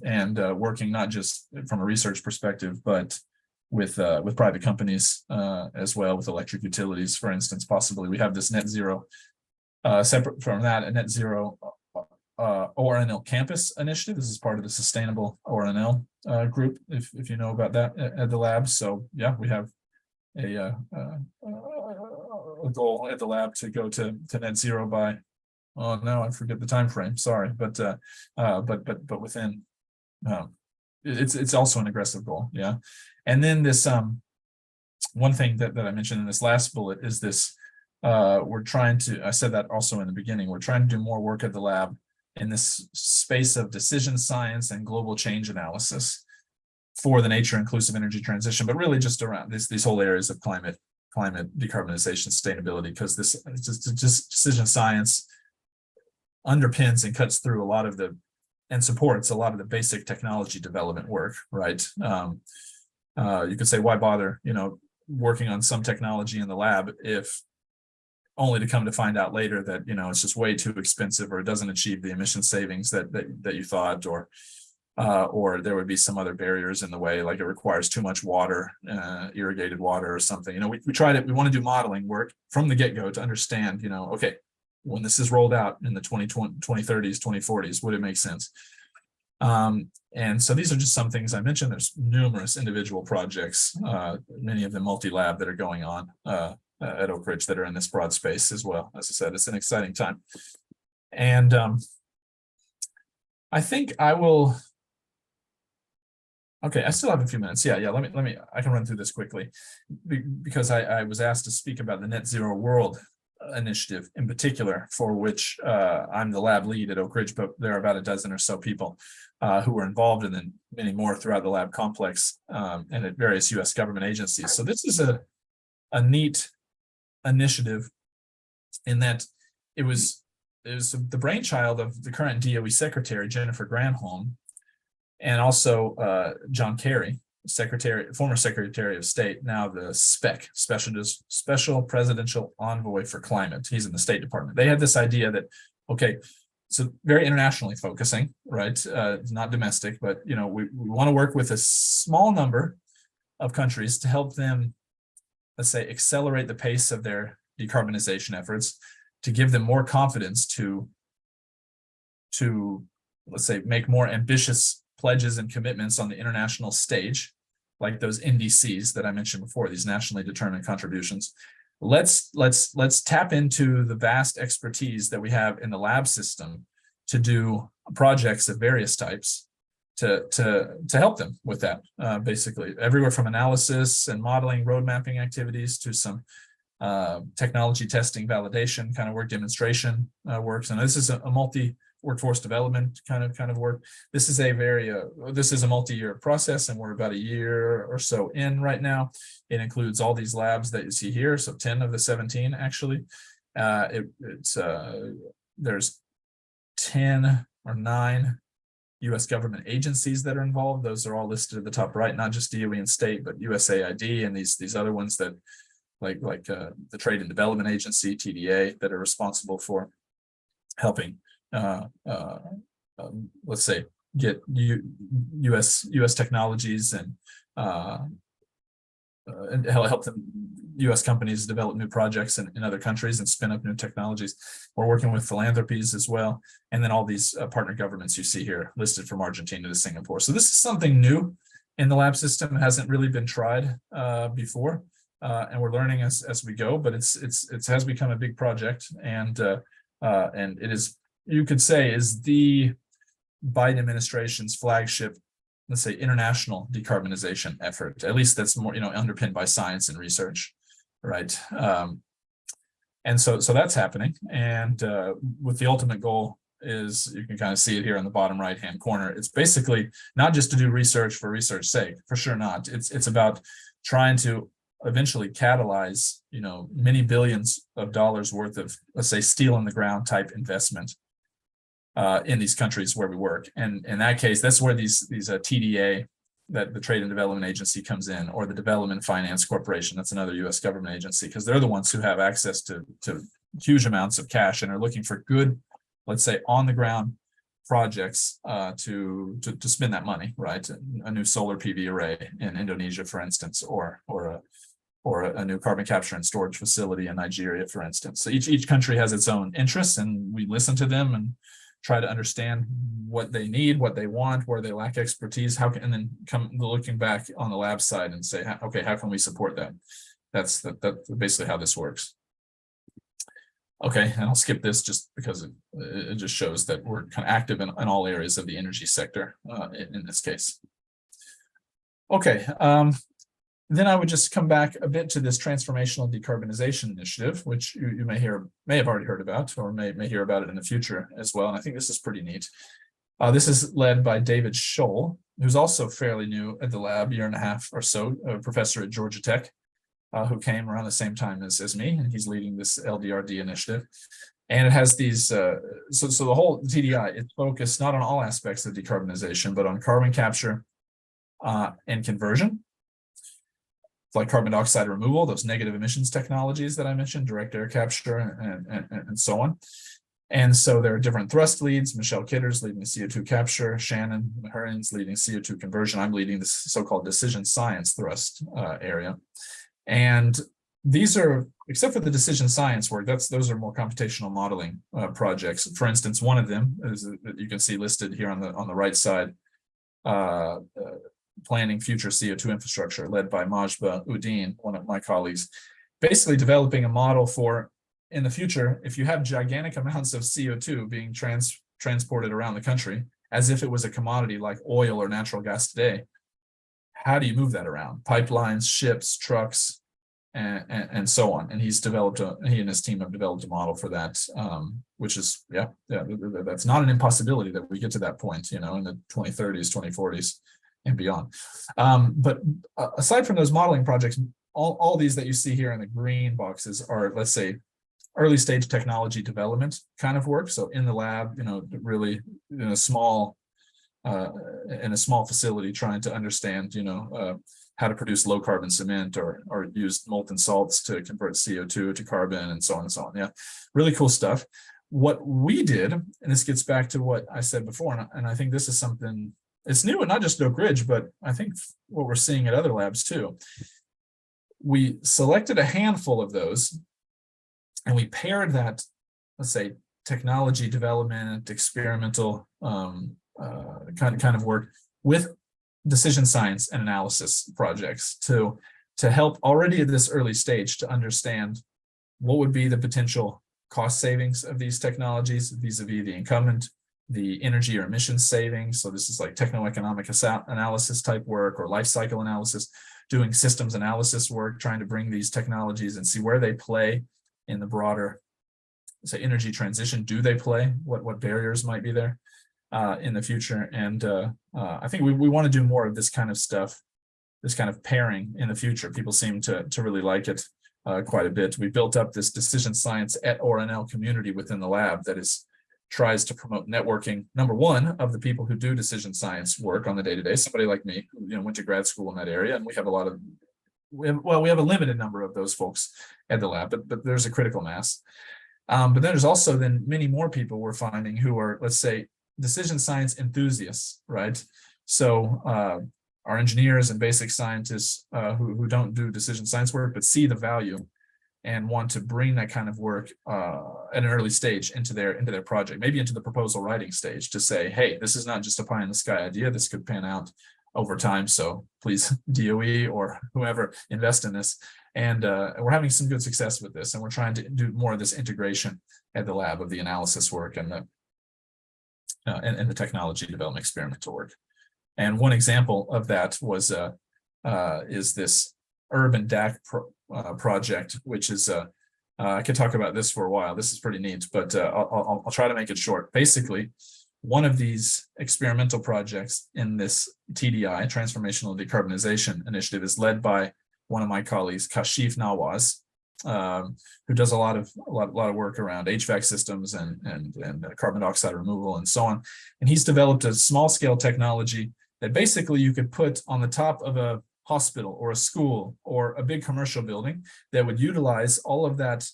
and working not just from a research perspective, but with private companies as well, with electric utilities, for instance. Possibly we have this net zero, separate from that, a net zero ORNL campus initiative. This is part of the sustainable ORNL group, if you know about that at the lab. So yeah, we have a goal at the lab to go to net zero by, oh no, I forget the time frame, sorry, but within it's also an aggressive goal. Yeah. And then this one thing that I mentioned in this last bullet is this, we're trying to, I said that also in the beginning, we're trying to do more work at the lab in this space of decision science and global change analysis for the nature inclusive energy transition, but really just around these whole areas of climate, decarbonization, sustainability, because this just decision science underpins and cuts through a lot of and supports a lot of the basic technology development work, right? You could say, why bother, working on some technology in the lab if only to come to find out later that, it's just way too expensive, or it doesn't achieve the emission savings that you thought, or there would be some other barriers in the way, like it requires too much water, irrigated water or something. We tried it. We want to do modeling work from the get-go to understand, okay, when this is rolled out in the 2030s, 2040s, would it make sense? And so these are just some things I mentioned. There's numerous individual projects, many of them multi-lab, that are going on at Oak Ridge that are in this broad space as well. As I said, it's an exciting time. And I think I will. Okay, I still have a few minutes. Yeah. Let me. I can run through this quickly because I was asked to speak about the Net Zero World initiative in particular, for which I'm the lab lead at Oak Ridge, but there are about a dozen or so people who were involved, and then many more throughout the lab complex and at various U.S. government agencies. So this is a neat initiative in that it was the brainchild of the current DOE Secretary, Jennifer Granholm, and also John Kerry, former Secretary of State, now the Special Presidential Envoy for Climate. He's in the State Department. They had this idea that, okay, so very internationally focusing, right? Not domestic, but we want to work with a small number of countries to help them, let's say, accelerate the pace of their decarbonization efforts, to give them more confidence to let's say, make more ambitious pledges and commitments on the international stage, like those NDCs that I mentioned before, these nationally determined contributions. Let's tap into the vast expertise that we have in the lab system to do projects of various types to help them with that, basically everywhere from analysis and modeling, road mapping activities to some technology testing, validation kind of work, demonstration works. And this is a multi-workforce development kind of work. This is a multi-year process, and we're about a year or so in right now. It includes all these labs that you see here, so 10 of the 17 actually. There's 10 or 9 U.S. government agencies that are involved. Those are all listed at the top right, not just DOE and state, but USAID and these other ones that like the Trade and Development Agency, TDA, that are responsible for helping let's say get U.S. technologies and help them U.S. companies develop new projects in other countries and spin up new technologies. We're working with philanthropies as well, and then all these partner governments you see here listed from Argentina to Singapore. So this is something new in the lab system. It hasn't really been tried before, and we're learning as we go. But it has become a big project, and it is, you could say, is the Biden administration's flagship, let's say, international decarbonization effort. At least that's more, underpinned by science and research, right? And so that's happening. And with the ultimate goal is, you can kind of see it here in the bottom right-hand corner. It's basically not just to do research for research's sake, for sure not. It's about trying to eventually catalyze, many billions of dollars worth of, let's say, steel in the ground type investment in these countries where we work. And in that case, that's where these TDA, that the Trade and Development Agency, comes in, or the Development Finance Corporation. That's another U.S. government agency, because they're the ones who have access to huge amounts of cash and are looking for good, let's say, on the ground projects to spend that money, right? A new solar PV array in Indonesia, for instance, or a new carbon capture and storage facility in Nigeria, for instance. So each country has its own interests, and we listen to them and try to understand what they need, what they want, where they lack expertise, and then come looking back on the lab side and say, okay, how can we support that? That's basically how this works. Okay, and I'll skip this just because it just shows that we're kind of active in all areas of the energy sector in this case. Okay, then I would just come back a bit to this Transformational Decarbonization Initiative, which you may have already heard about, or may hear about it in the future as well. And I think this is pretty neat. This is led by David Scholl, who's also fairly new at the lab, year and a half or so, a professor at Georgia Tech, who came around the same time as me, and he's leading this LDRD initiative. And it has these, so the whole TDI, it's focused not on all aspects of decarbonization, but on carbon capture and conversion, like carbon dioxide removal, those negative emissions technologies that I mentioned, direct air capture, and so on. And so there are different thrust leads. Michelle Kidder's leading the CO2 capture, Shannon Mahurin's leading CO2 conversion. I'm leading this so-called decision science thrust area. And these are, except for the decision science work, those are more computational modeling projects. For instance, one of them is, you can see listed here on the right side, planning future CO2 infrastructure, led by Majba Udin, one of my colleagues, basically developing a model for, in the future, if you have gigantic amounts of CO2 being transported around the country, as if it was a commodity like oil or natural gas today, how do you move that around? Pipelines, ships, trucks, and so on. And he and his team have developed a model for that, which is, that's not an impossibility that we get to that point, in the 2030s, 2040s. And beyond. But aside from those modeling projects, all these that you see here in the green boxes are, let's say, early stage technology development kind of work. So in the lab, really in a small facility, trying to understand, how to produce low carbon cement or use molten salts to convert CO2 to carbon, and so on and so on. Yeah, really cool stuff. what we did, and this gets back to what I said before, and I think this is something, it's new, and not just Oak Ridge, but I think what we're seeing at other labs too. We selected a handful of those, and we paired that, let's say, technology development, experimental kind of work with decision science and analysis projects to help already at this early stage to understand what would be the potential cost savings of these technologies vis-a-vis the incumbent, the energy or emissions savings. So this is like techno-economic analysis type work or life cycle analysis, doing systems analysis work, trying to bring these technologies and see where they play in the broader, say, energy transition. Do they play? What barriers might be there in the future? And I think we want to do more of this kind of stuff, this kind of pairing in the future. People seem to really like it quite a bit. We built up this decision science at ORNL community within the lab that tries to promote networking, number one, of the people who do decision science work on the day-to-day, somebody like me, who went to grad school in that area, and we have a limited number of those folks at the lab, but there's a critical mass. But then there's also then many more people we're finding who are, let's say, decision science enthusiasts, right? So our engineers and basic scientists who don't do decision science work, but see the value and want to bring that kind of work at an early stage into their project, maybe into the proposal writing stage, to say, hey, this is not just a pie in the sky idea. This could pan out over time. So please, DOE or whoever, invest in this. And we're having some good success with this. And we're trying to do more of this integration at the lab of the analysis work and the technology development experimental work. And one example of that was is this urban DAC project, which is I could talk about this for a while. This is pretty neat, but I'll try to make it short. Basically, one of these experimental projects in this TDI, Transformational Decarbonization Initiative, is led by one of my colleagues, Kashif Nawaz, who does a lot of work around HVAC systems and carbon dioxide removal and so on. And he's developed a small scale technology that basically you could put on the top of a hospital or a school or a big commercial building that would utilize all of that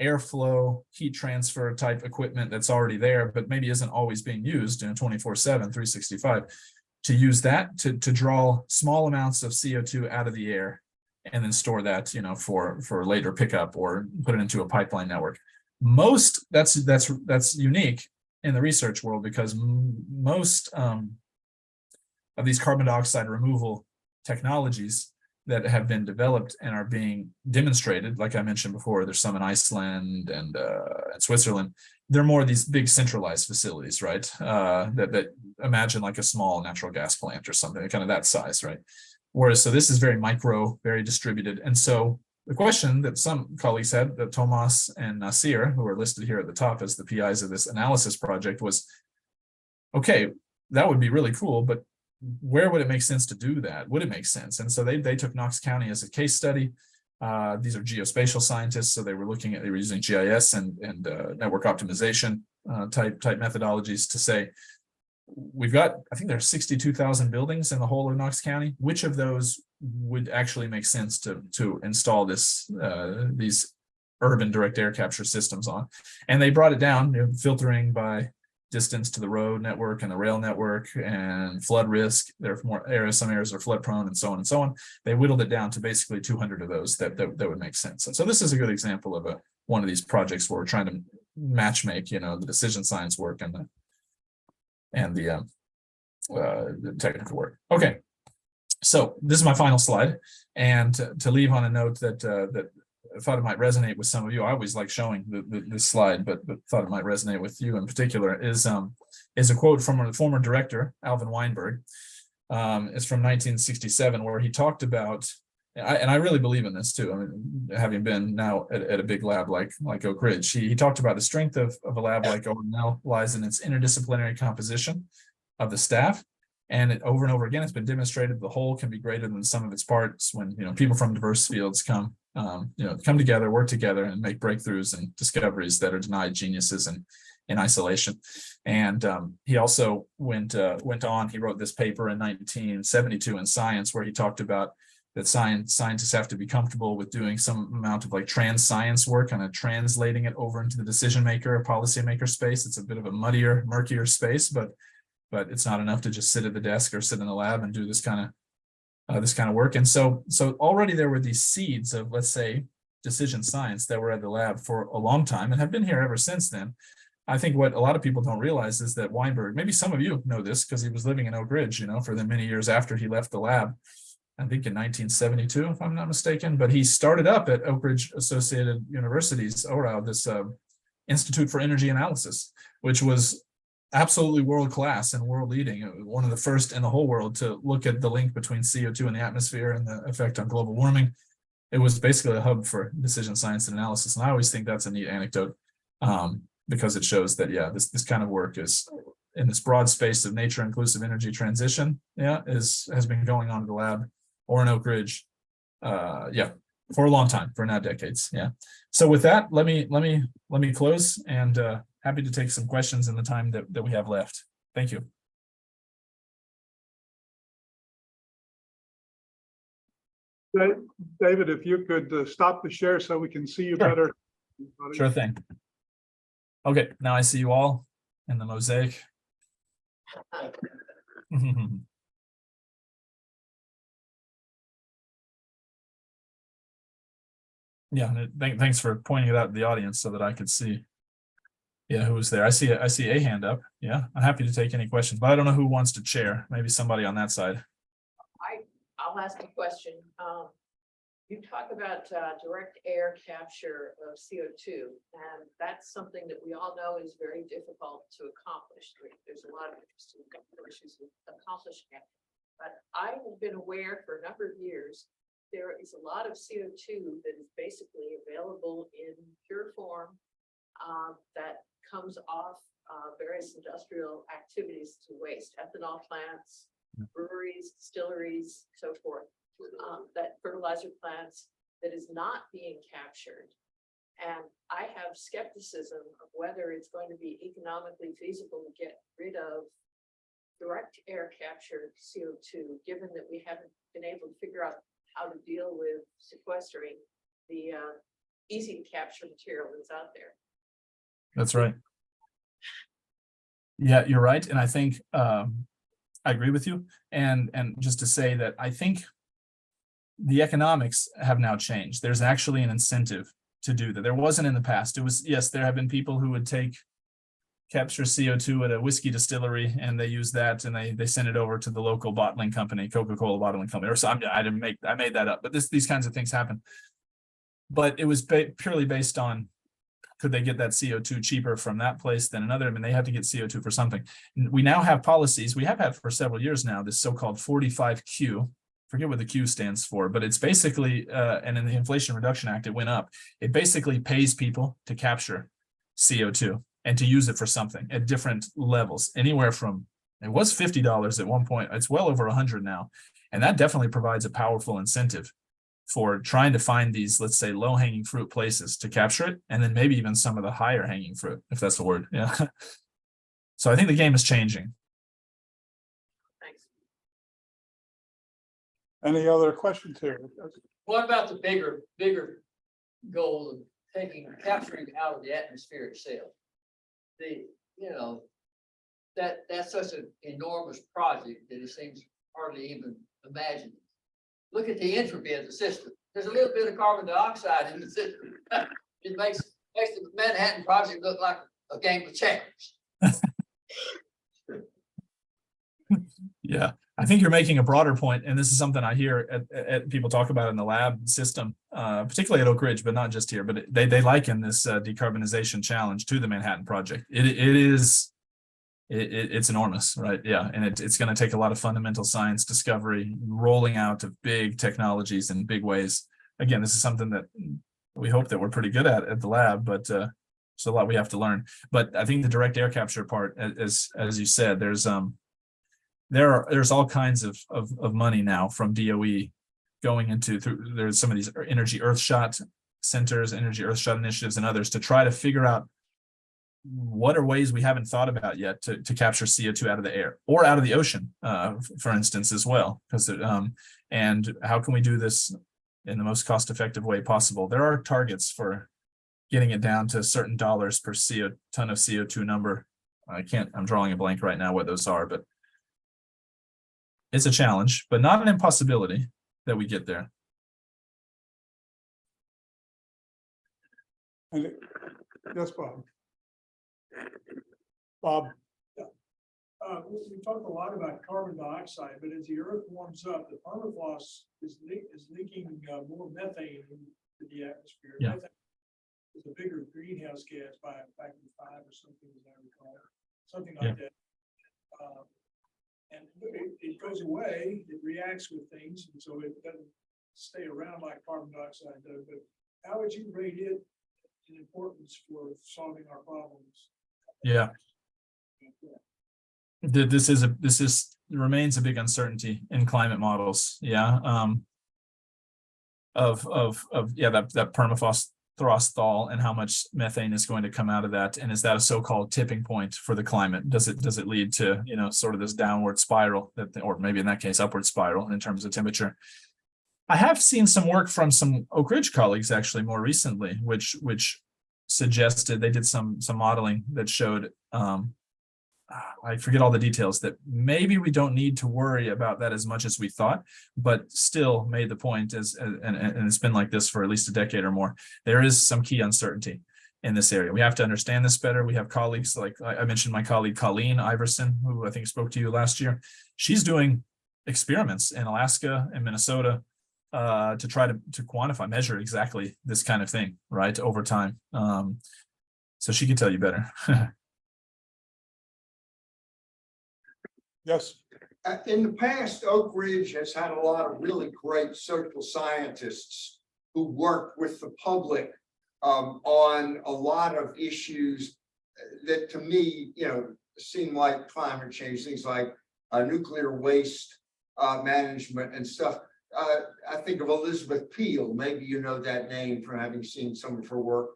airflow, heat transfer type equipment that's already there, but maybe isn't always being used 24/7, 365, to use that to draw small amounts of CO2 out of the air and then store that, for later pickup or put it into a pipeline network. That's unique in the research world, because most of these carbon dioxide removal technologies that have been developed and are being demonstrated, like I mentioned before, there's some in Iceland and Switzerland. They're more of these big centralized facilities, right? That imagine like a small natural gas plant or something, kind of that size, right? Whereas, so this is very micro, very distributed. And so the question that some colleagues had, that Tomas and Nasir, who are listed here at the top as the PIs of this analysis project, was, okay, that would be really cool, but where would it make sense to do that? Would it make sense? And so they took Knox County as a case study. These are geospatial scientists, so they were using GIS and network optimization type methodologies to say, we've got, I think there's 62,000 buildings in the whole of Knox County. Which of those would actually make sense to install these urban direct air capture systems on? And they brought it down, filtering by distance to the road network and the rail network and flood risk. There are more areas, some areas are flood prone and so on and so on. They whittled it down to basically 200 of those that would make sense. And so this is a good example of one of these projects where we're trying to match make, the decision science work and the technical work. Okay, so this is my final slide, and to leave on a note that I thought it might resonate with some of you. I always like showing this slide, but thought it might resonate with you in particular, is a quote from a former director, Alvin Weinberg. It's from 1967, where he talked about, and I really believe in this too, I mean, having been now at a big lab like Oak Ridge, he talked about the strength of a lab like ORNL lies in its interdisciplinary composition of the staff. And over and over again, it's been demonstrated the whole can be greater than the sum of its parts when people from diverse fields come together, work together, and make breakthroughs and discoveries that are denied geniuses in isolation. And he also went on. He wrote this paper in 1972 in Science, where he talked about that scientists have to be comfortable with doing some amount of like trans science work, kind of translating it over into the decision maker or policymaker space. It's a bit of a murkier space, but it's not enough to just sit at the desk or sit in the lab and do this kind of work. And so already there were these seeds of, let's say, decision science that were at the lab for a long time and have been here ever since then. I think what a lot of people don't realize is that Weinberg, maybe some of you know this because he was living in Oak Ridge, you know, for the many years after he left the lab, I think in 1972, if I'm not mistaken, but he started up at Oak Ridge Associated University's ORAL, this Institute for Energy Analysis, which was absolutely world-class and world-leading, one of the first in the whole world to look at the link between CO2 in the atmosphere and the effect on global warming. It was basically a hub for decision science and analysis. And I always think that's a neat anecdote because it shows that, yeah, this kind of work is in this broad space of nature-inclusive energy transition, has been going on in the lab or in Oak Ridge, for a long time, for now decades. Yeah. So with that, let me close and happy to take some questions in the time that we have left. Thank you. David, if you could stop the share so we can see you better. Sure thing. Okay, now I see you all in the mosaic. Yeah, thanks for pointing it out to the audience so that I could see. Yeah, who was there? I see a hand up. Yeah, I'm happy to take any questions, but I don't know who wants to chair. Maybe somebody on that side. I'll ask a question. You talk about direct air capture of CO2, and that's something that we all know is very difficult to accomplish. There's a lot of interest in issues with accomplishing it. But I have been aware for a number of years, there is a lot of CO2 that is basically available in pure form that comes off various industrial activities to waste, ethanol plants, breweries, distilleries, so forth, that fertilizer plants that is not being captured. And I have skepticism of whether it's going to be economically feasible to get rid of direct air captured CO2, given that we haven't been able to figure out how to deal with sequestering the easy to capture material that's out there. That's right. Yeah, you're right. And I think I agree with you. And just to say that I think the economics have now changed. There's actually an incentive to do that. There wasn't in the past. It was, yes, there have been people who would capture CO2 at a whiskey distillery and they use that and they send it over to the local bottling company, Coca-Cola bottling company, or so. I made that up, but these kinds of things happen. But it was purely based on, could they get that CO2 cheaper from that place than another? I mean, they have to get CO2 for something. We now have policies, we have had for several years now, this so-called 45Q, forget what the Q stands for, but it's basically, and in the Inflation Reduction Act, it went up. It basically pays people to capture CO2 and to use it for something at different levels, anywhere from, it was $50 at one point, it's well over 100 now. And that definitely provides a powerful incentive for trying to find these, let's say, low-hanging fruit places to capture it, and then maybe even some of the higher hanging fruit, if that's the word. Yeah. So I think the game is changing. Thanks. Any other questions here? What about the bigger goal of capturing out of the atmosphere itself? That's such an enormous project that it seems hardly even imaginable. Look at the entropy of the system. There's a little bit of carbon dioxide in the system. It makes the Manhattan Project look like a game of checkers. Yeah, I think you're making a broader point, and this is something I hear at people talk about in the lab system, particularly at Oak Ridge, but not just here. But they liken this decarbonization challenge to the Manhattan Project. It's enormous, right? Yeah, and it's going to take a lot of fundamental science discovery, rolling out of big technologies in big ways. Again, this is something that we hope that we're pretty good at the lab, but there's a lot we have to learn. But I think the direct air capture part, as you said, there's all kinds of money now from DOE going into there's some of these energy earthshot centers, energy earthshot initiatives, and others to try to figure out what are ways we haven't thought about yet to capture CO2 out of the air or out of the ocean, for instance, as well. Because And how can we do this in the most cost-effective way possible? There are targets for getting it down to certain dollars per ton of CO2 number. I'm drawing a blank right now what those are, but it's a challenge, but not an impossibility that we get there. And yes, Bob. Bob, We talked a lot about carbon dioxide, but as the earth warms up, the permafrost is leaking more methane into the atmosphere. Yeah. Methane is a bigger greenhouse gas by a factor of 5 or something, as I recall, something like that. And it goes away, it reacts with things, and so it doesn't stay around like carbon dioxide does. But how would you rate it in importance for solving our problems? Yeah. This remains a big uncertainty in climate models. Yeah. That permafrost thaw and how much methane is going to come out of that, and is that a so-called tipping point for the climate? Does it lead to, you know, sort of this downward spiral or maybe in that case upward spiral in terms of temperature? I have seen some work from some Oak Ridge colleagues actually more recently, which suggested they did some modeling that showed I forget all the details, that maybe we don't need to worry about that as much as we thought, but still made the point and it's been like this for at least a decade or more. There is some key uncertainty in this area. We have to understand this better. We have colleagues like I mentioned, my colleague Colleen Iverson, who I think spoke to you last year. She's doing experiments in Alaska and Minnesota to try to quantify, measure exactly this kind of thing, right, over time. So she can tell you better. yes, In the past, Oak Ridge has had a lot of really great social scientists who work with the public on a lot of issues that to me, you know, seem like climate change, things like nuclear waste management and stuff. I think of Elizabeth Peel, maybe you know that name from having seen some of her work,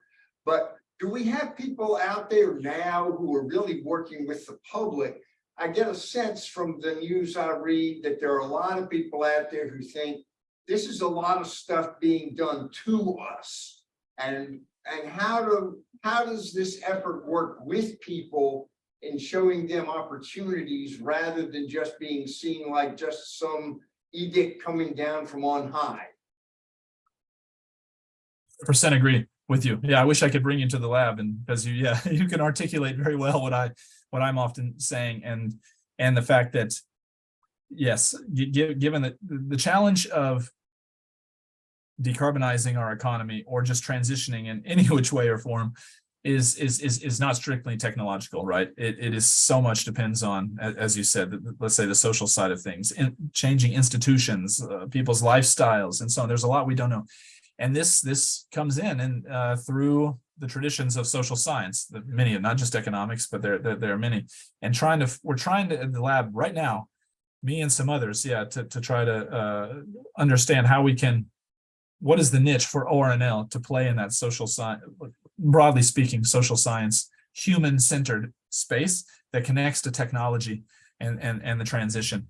but do we have people out there now who are really working with the public? I get a sense from the news I read that there are a lot of people out there who think this is a lot of stuff being done to us. And how does this effort work with people in showing them opportunities rather than just being seen like just some edict coming down from on high? 100% agree with you. Yeah, I wish I could bring you to the lab, and because you can articulate very well what I'm often saying, and the fact that yes, given the challenge of decarbonizing our economy or just transitioning in any which way or form is not strictly technological, right? It is so much depends on, as you said, let's say the social side of things, changing institutions, people's lifestyles, and so on. There's a lot we don't know. And this comes in and through the traditions of social science, many, not just economics, but there are many. And we're trying to in the lab right now, me and some others, to try to understand how we can, what is the niche for ORNL to play in that social science, broadly speaking, social science, human-centered space that connects to technology and the transition.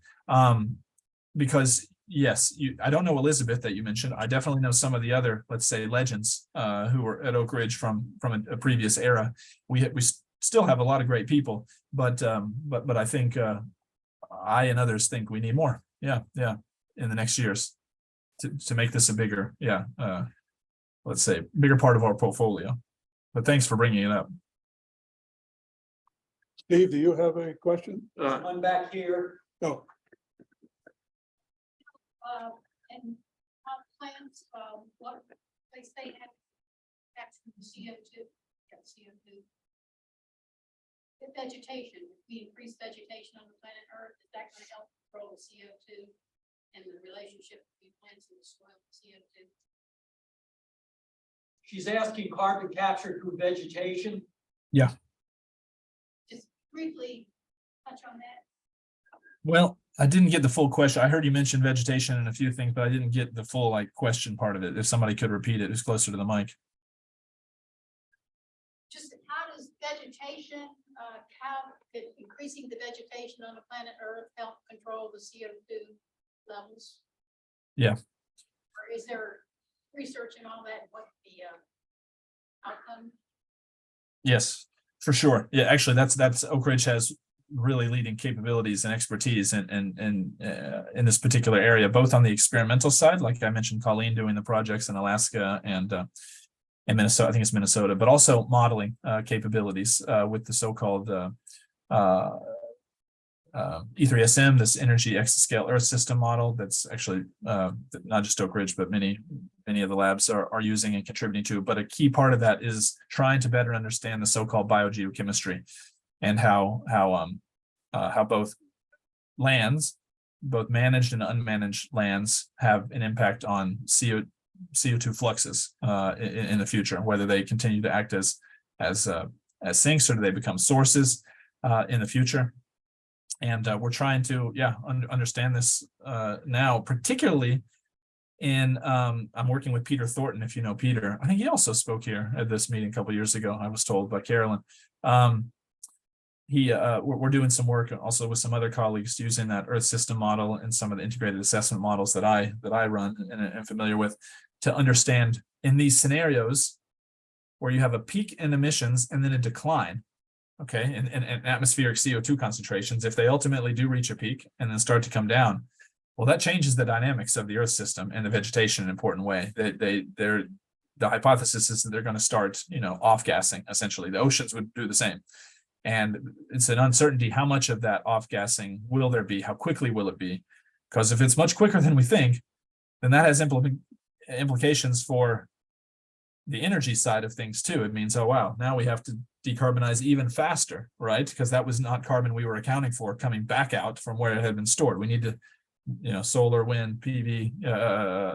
Because yes, I don't know Elizabeth that you mentioned. I definitely know some of the other, let's say, legends who were at Oak Ridge from a previous era. We still have a lot of great people, but I think I and others think we need more. Yeah, in the next years to make this a bigger, let's say, bigger part of our portfolio. But thanks for bringing it up. Steve, do you have a question? One back here. No. And plants, what they say have captured the CO2, The vegetation, if we increase vegetation on the planet Earth, is that going to help control the CO2 and the relationship between plants and the soil and CO2? She's asking carbon capture through vegetation. Yeah. Just briefly touch on that. Well, I didn't get the full question. I heard you mention vegetation and a few things, but I didn't get the full question part of it. If somebody could repeat it, who's closer to the mic. Just how does vegetation, how could increasing the vegetation on the planet Earth help control the CO2 levels? Or is there research and all that, what the outcome? Yes, for sure. Yeah, actually, that's Oak Ridge has really leading capabilities and expertise in this particular area, both on the experimental side, like I mentioned, Colleen doing the projects in Alaska and Minnesota, I think it's Minnesota, but also modeling capabilities with the so-called E3SM, this energy exascale Earth system model that's actually not just Oak Ridge, but many of the labs are using and contributing to. But a key part of that is trying to better understand the so-called biogeochemistry and how both lands, both managed and unmanaged lands, have an impact on CO2 fluxes in the future, whether they continue to act as sinks or do they become sources in the future. And we're trying to, understand this now, particularly in, I'm working with Peter Thornton, if you know Peter. I think he also spoke here at this meeting a couple of years ago, I was told by Carolyn. We're doing some work also with some other colleagues using that Earth system model and some of the integrated assessment models that I run and am familiar with, to understand in these scenarios where you have a peak in emissions and then a decline. Okay, and atmospheric CO2 concentrations, if they ultimately do reach a peak and then start to come down, well, that changes the dynamics of the Earth system and the vegetation in an important way. The hypothesis is that they're going to start, off-gassing, essentially. The oceans would do the same. And it's an uncertainty, how much of that off-gassing will there be? How quickly will it be? Because if it's much quicker than we think, then that has implications for the energy side of things too. It means, oh wow, now we have to decarbonize even faster, right? Because that was not carbon we were accounting for coming back out from where it had been stored. We need to, solar, wind, PV,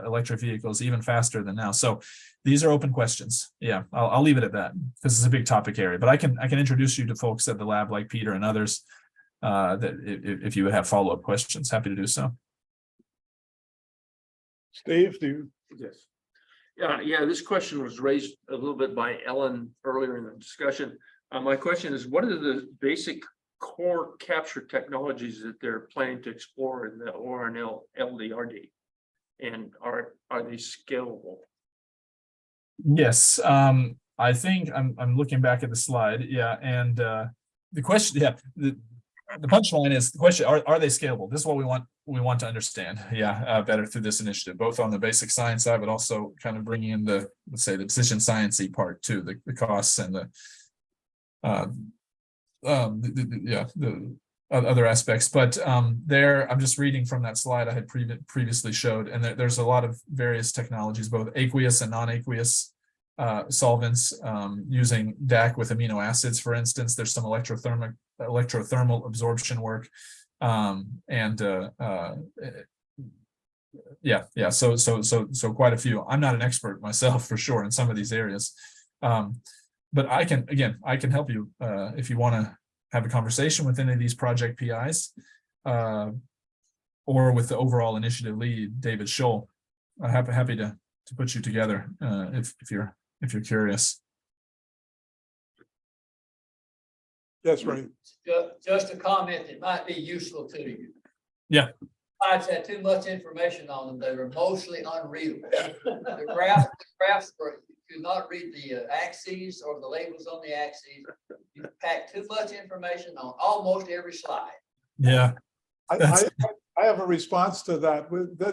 electric vehicles even faster than now. So these are open questions. Yeah, I'll leave it at that because it's a big topic area. But I can introduce you to folks at the lab like Peter and others that if you would have follow-up questions, happy to do so. Steve, do you? Yes. Yeah, this question was raised a little bit by Ellen earlier in the discussion. My question is, what are the basic core capture technologies that they're planning to explore in the ORNL LDRD? And are they scalable? Yes, I think I'm looking back at the slide. Yeah, and the question, the punchline is the question: Are they scalable? This is what we want to understand. Yeah, better through this initiative, both on the basic science side, but also kind of bringing in the, let's say, the decision sciencey part too, the costs and the other aspects. But I'm just reading from that slide I had previously showed, and there's a lot of various technologies, both aqueous and non-aqueous solvents, using DAC with amino acids, for instance. There's some electrothermal absorption work, so quite a few. I'm not an expert myself for sure in some of these areas, but I can help you if you want to have a conversation with any of these project PIs, or with the overall initiative lead, David Scholl. I'm happy to put you together if you're curious. Yes, Ray. Just a comment that might be useful to you. Yeah. Slides had too much information on them. They were mostly unreadable. The graphs were, if you not read the axes or the labels on the axes, you pack too much information on almost every slide. Yeah. I have a response to that.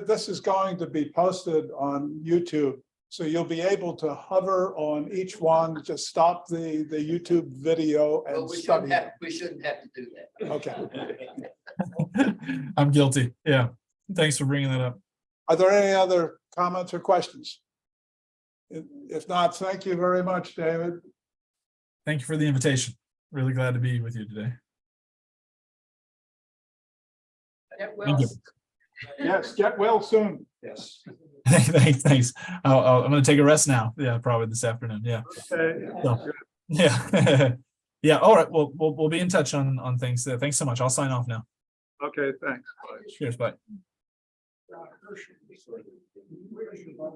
This is going to be posted on YouTube. So you'll be able to hover on each one, just stop the YouTube video and But study. we shouldn't have to do that. Okay. I'm guilty. Yeah. Thanks for bringing that up. Are there any other comments or questions? If not, thank you very much, David. Thank you for the invitation. Really glad to be with you today. Thank you. Yes, get well soon. Yes. Thanks. I'm going to take a rest now. Yeah, probably this afternoon. Yeah. Okay. So, yeah. Yeah. All right. We'll be in touch on things. Thanks so much. I'll sign off now. Okay, thanks. Cheers. Bye.